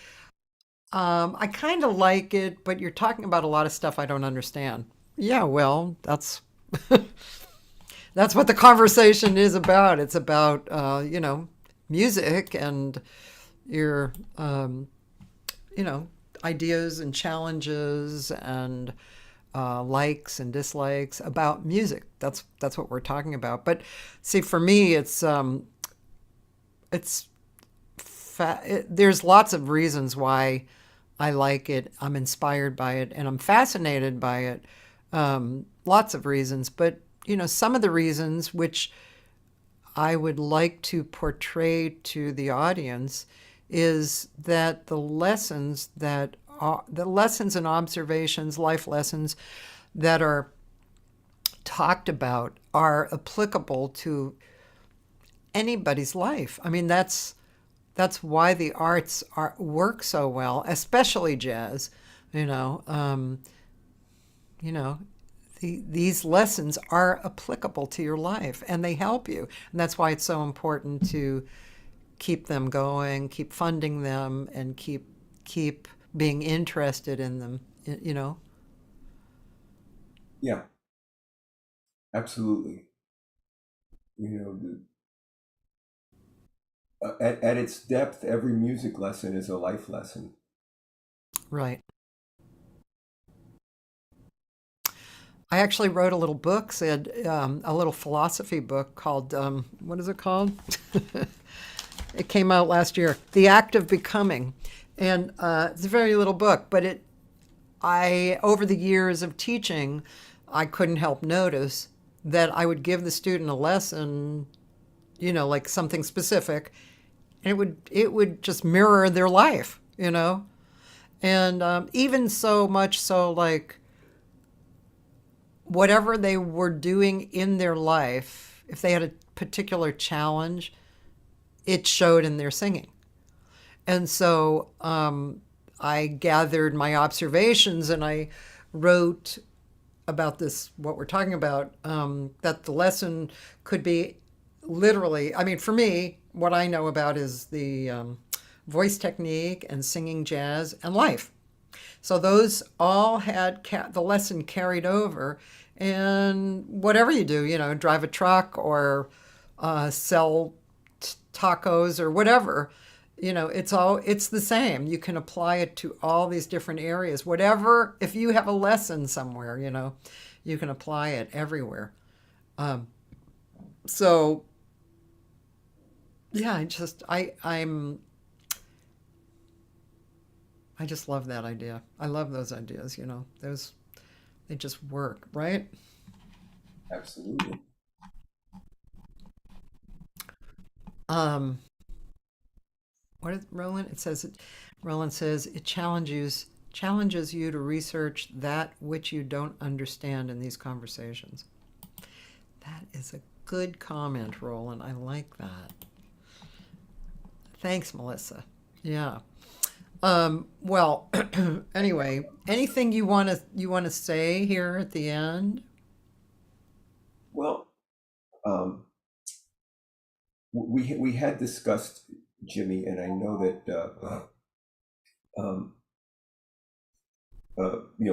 I kind of like it, but you're talking about a lot of stuff I don't understand. Yeah, well, that's what the conversation is about. It's about music and your you know ideas and challenges and likes and dislikes about music. That's what we're talking about. But see, for me, it's there's lots of reasons why I like it. I'm inspired by it, and I'm fascinated by it. Lots of reasons, but some of the reasons which I would like to portray to the audience is that the lessons and observations, life lessons that are talked about are applicable to anybody's life. I mean, that's why the arts work so well, especially jazz. You know, you know, these lessons are applicable to your life and they help you, and that's why it's so important to keep them going, keep funding them, and keep being interested in them. You know, Yeah, absolutely. You know, at its depth, every music lesson is a life lesson. right. I actually wrote a little book, said a little philosophy book called what is it called? It came out last year, The Act of Becoming, and it's a very little book, but I over the years of teaching, I couldn't help notice that I would give the student a lesson, like something specific, and it would just mirror their life, and even so much so like whatever they were doing in their life, if they had a particular challenge, it showed in their singing. And so I gathered my observations and I wrote about this, what we're talking about, that the lesson could be literally, I mean, for me, what I know about is the voice technique and singing jazz and life. So those all had the lesson carried over. And whatever you do, drive a truck or sell tacos or whatever, it's the same. You can apply it to all these different areas. Whatever, if you have a lesson somewhere, you can apply it everywhere. So yeah, I just love that idea. I love those ideas, those they just work, right? Absolutely. Um, what is Roland? Roland says it challenges you to research that which you don't understand in these conversations. That is a good comment, Roland. I like that. Thanks, Melissa. Yeah. Well, anyway, anything you want to say here at the end? Well, um, we had discussed Jimmy, and I know that um,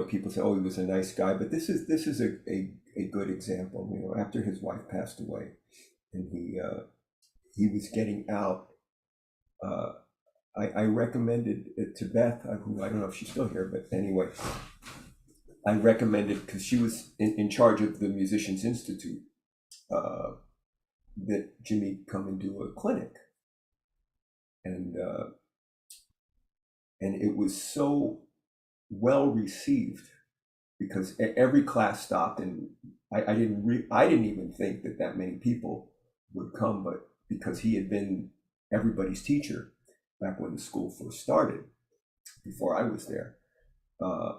people say, "Oh, he was a nice guy," but this is a good example. After his wife passed away, and he was getting out. Uh, I recommended it to Beth, who I don't know if she's still here, but anyway, I recommended because she was in charge of the Musicians Institute, uh, that Jimmy come and do a clinic, and it was so well received because every class stopped, and I didn't even think that many people would come, but because he had been everybody's teacher back when the school first started, before I was there, uh,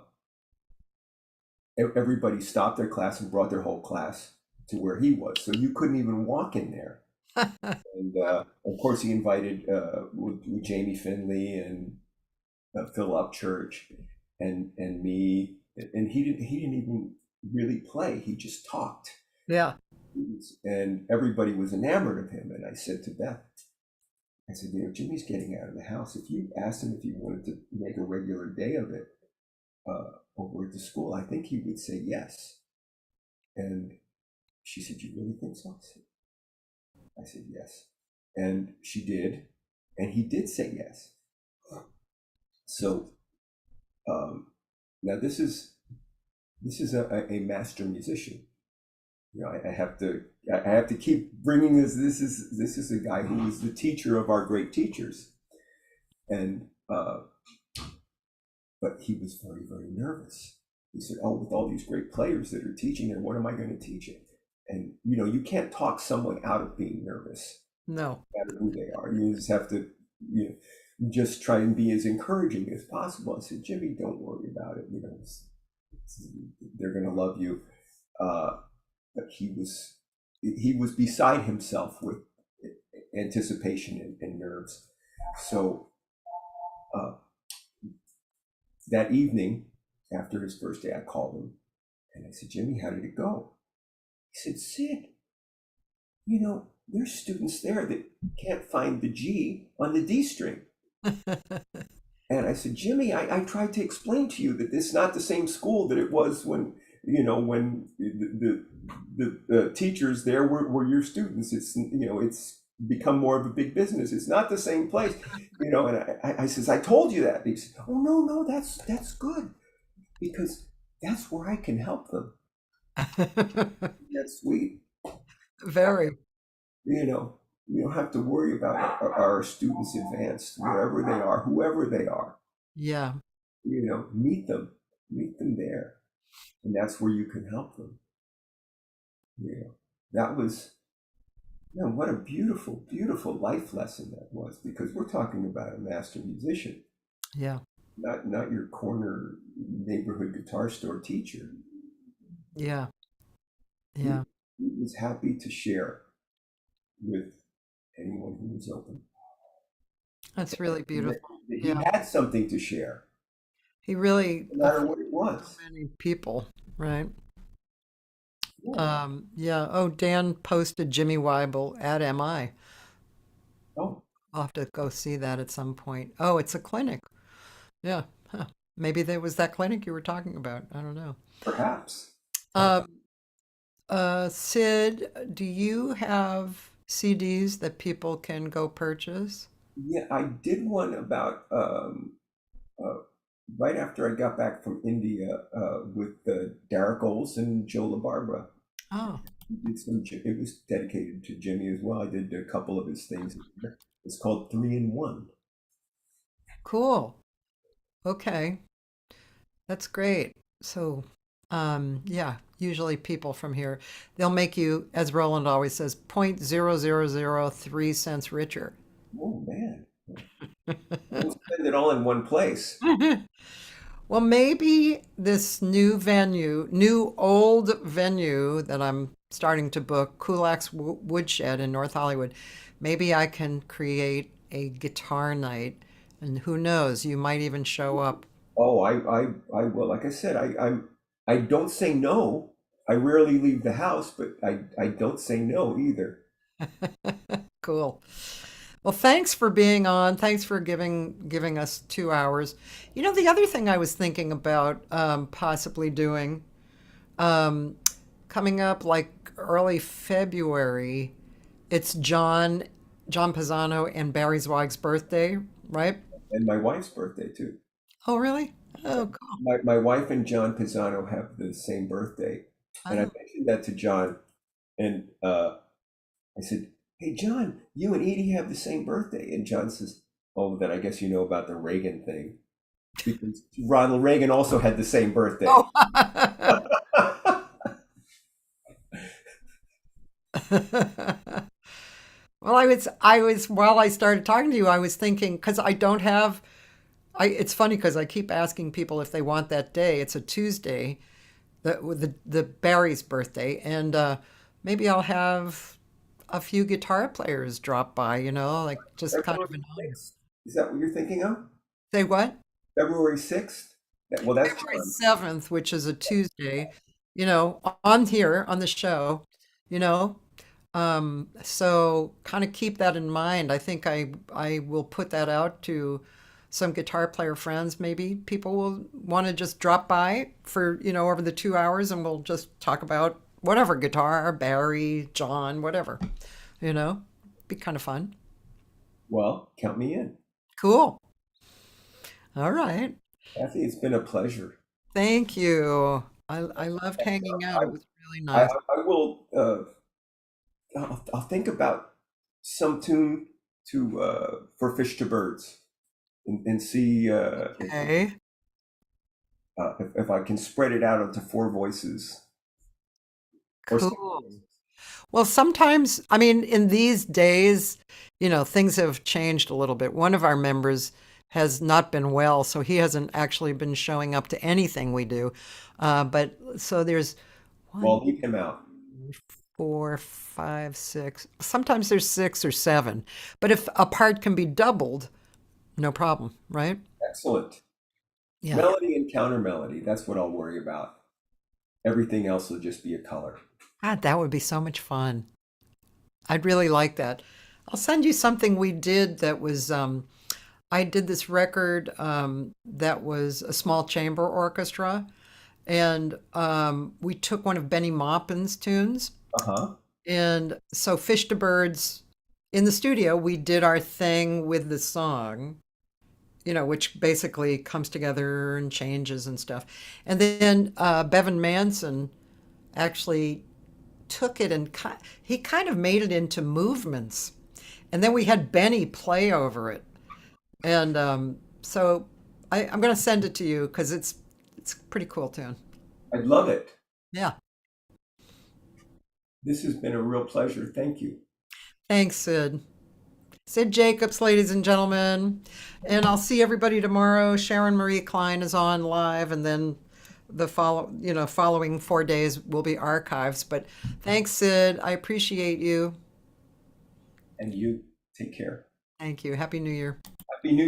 everybody stopped their class and brought their whole class to where he was, so you couldn't even walk in there. And of course, he invited with Jamie Finley and Phil Upchurch and me, and he didn't even really play. He just talked, Yeah. and everybody was enamored of him. And I said to Beth, I said, Jimmy's getting out of the house. If you asked him if he wanted to make a regular day of it over at the school, I think he would say yes. And she said, "You really think so?" I said yes, and she did, and he did say yes. So now this is a master musician. I have to keep bringing this. This is a guy who was the teacher of our great teachers, and but he was very, very nervous. He said, "Oh, with all these great players that are teaching, and what am I going to teach it?" And you can't talk someone out of being nervous, No. no matter who they are. You just have to you know, just try and be as encouraging as possible. I said, "Jimmy, don't worry about it. They're going to love you." But he was he was beside himself with anticipation and nerves. So uh, that evening, after his first day, I called him and I said, Jimmy, how did it go? He said, Sid, there's students there that can't find the G on the D string. And I said, Jimmy, I tried to explain to you that this is not the same school that it was when the teachers there were your students. It's become more of a big business. It's not the same place, And I says, I told you that. He said, oh no, that's good because that's where I can help them. That's sweet. Very. You know, we don't have to worry about our students advanced wherever they are, whoever they are. Yeah. Meet them there, and that's where you can help them. You know, that was, what a beautiful, beautiful life lesson that was, because we're talking about a master musician, Yeah. not your corner neighborhood guitar store teacher. Yeah. He, Yeah. he was happy to share with anyone who was open. That's really beautiful. He Yeah. had something to share, He really no matter what it so was. many people, right? Yeah. Yeah. Oh, Dan posted Jimmy Weibel at MI. Oh, I'll have to go see that at some point. Oh, it's a clinic. Yeah. Huh. Maybe there was that clinic you were talking about. I don't know. perhaps. Um, Sid, do you have CDs that people can go purchase? Yeah, I did one about uh, right after I got back from India with Derek Olson and Joe LaBarbera. Oh, It was dedicated to Jimmy as well. I did a couple of his things. It's called 3 in 1. cool. Okay. That's great. So, yeah, usually people from here, they'll make you, as Roland always says, 0.0003 cents richer. Oh man, don't spend it all in one place. Well, maybe this new old venue that I'm starting to book, Kulak's Woodshed in North Hollywood, maybe I can create a guitar night. And who knows, you might even show up. Oh, I will. Like I said, I don't say no. I rarely leave the house, but I don't say no either. Cool. Well, thanks for being on. Thanks for giving us 2 hours. The other thing I was thinking about possibly doing um, coming up like early February. It's John Pisano and Barry Zweig's birthday, right? And my wife's birthday too. Oh, really? Oh, cool. My wife and John Pisano have the same birthday, and I Oh, mentioned that to John, and I said, "Hey, John, you and Edie have the same birthday." And John says, "Oh, then I guess you know about the Reagan thing, because Ronald Reagan also had the same birthday." oh. Well, while I started talking to you, I was thinking because I don't have. It's funny because I keep asking people if they want that day. It's a Tuesday, the Barry's birthday, and maybe I'll have a few guitar players drop by. Like just kind February of an honor. 6th. Is that what you're thinking of? Say what? February 6th? Well, that's February John. 7th, which is a Tuesday. On here on the show. You know, so kind of keep that in mind. I think I will put that out to some guitar player friends. Maybe people will want to just drop by for, over the 2 hours and we'll just talk about whatever guitar, Barry, John, whatever, you know, be kind of fun. Well, count me in. Cool. All right. Kathy, it's been a pleasure. Thank you. I loved hanging out. I It was really I, nice. I will. I'll think about some tune to for Fish to Birds and see Okay. if I can spread it out into four voices or six Cool. voices. Well, sometimes, I mean, in these days, things have changed a little bit. One of our members has not been well, so he hasn't actually been showing up to anything we do. But so there's Well, one, leave him out. 4, 5, 6. Sometimes there's 6 or 7. But if a part can be doubled, no problem, right? Excellent. Yeah. Melody and counter melody. That's what I'll worry about. Everything else will just be a color. God, that would be so much fun. I'd really like that. I'll send you something we did that was I did this record that was a small chamber orchestra, and we took one of Benny Maupin's tunes. Uh huh. And so, Fish to Birds, in the studio, we did our thing with the song, which basically comes together and changes and stuff. And then Bevan Manson actually took it and he kind of made it into movements. And then we had Benny play over it. And so I'm going to send it to you because it's a pretty cool tune. I'd love it. Yeah. This has been a real pleasure. Thank you. Thanks, Sid. Sid Jacobs, ladies and gentlemen. And I'll see everybody tomorrow. Sharon Marie Klein is on live, and then the following 4 days will be archives. But thanks, Sid. I appreciate you. And you take care. Thank you. Happy New Year. Happy New Year.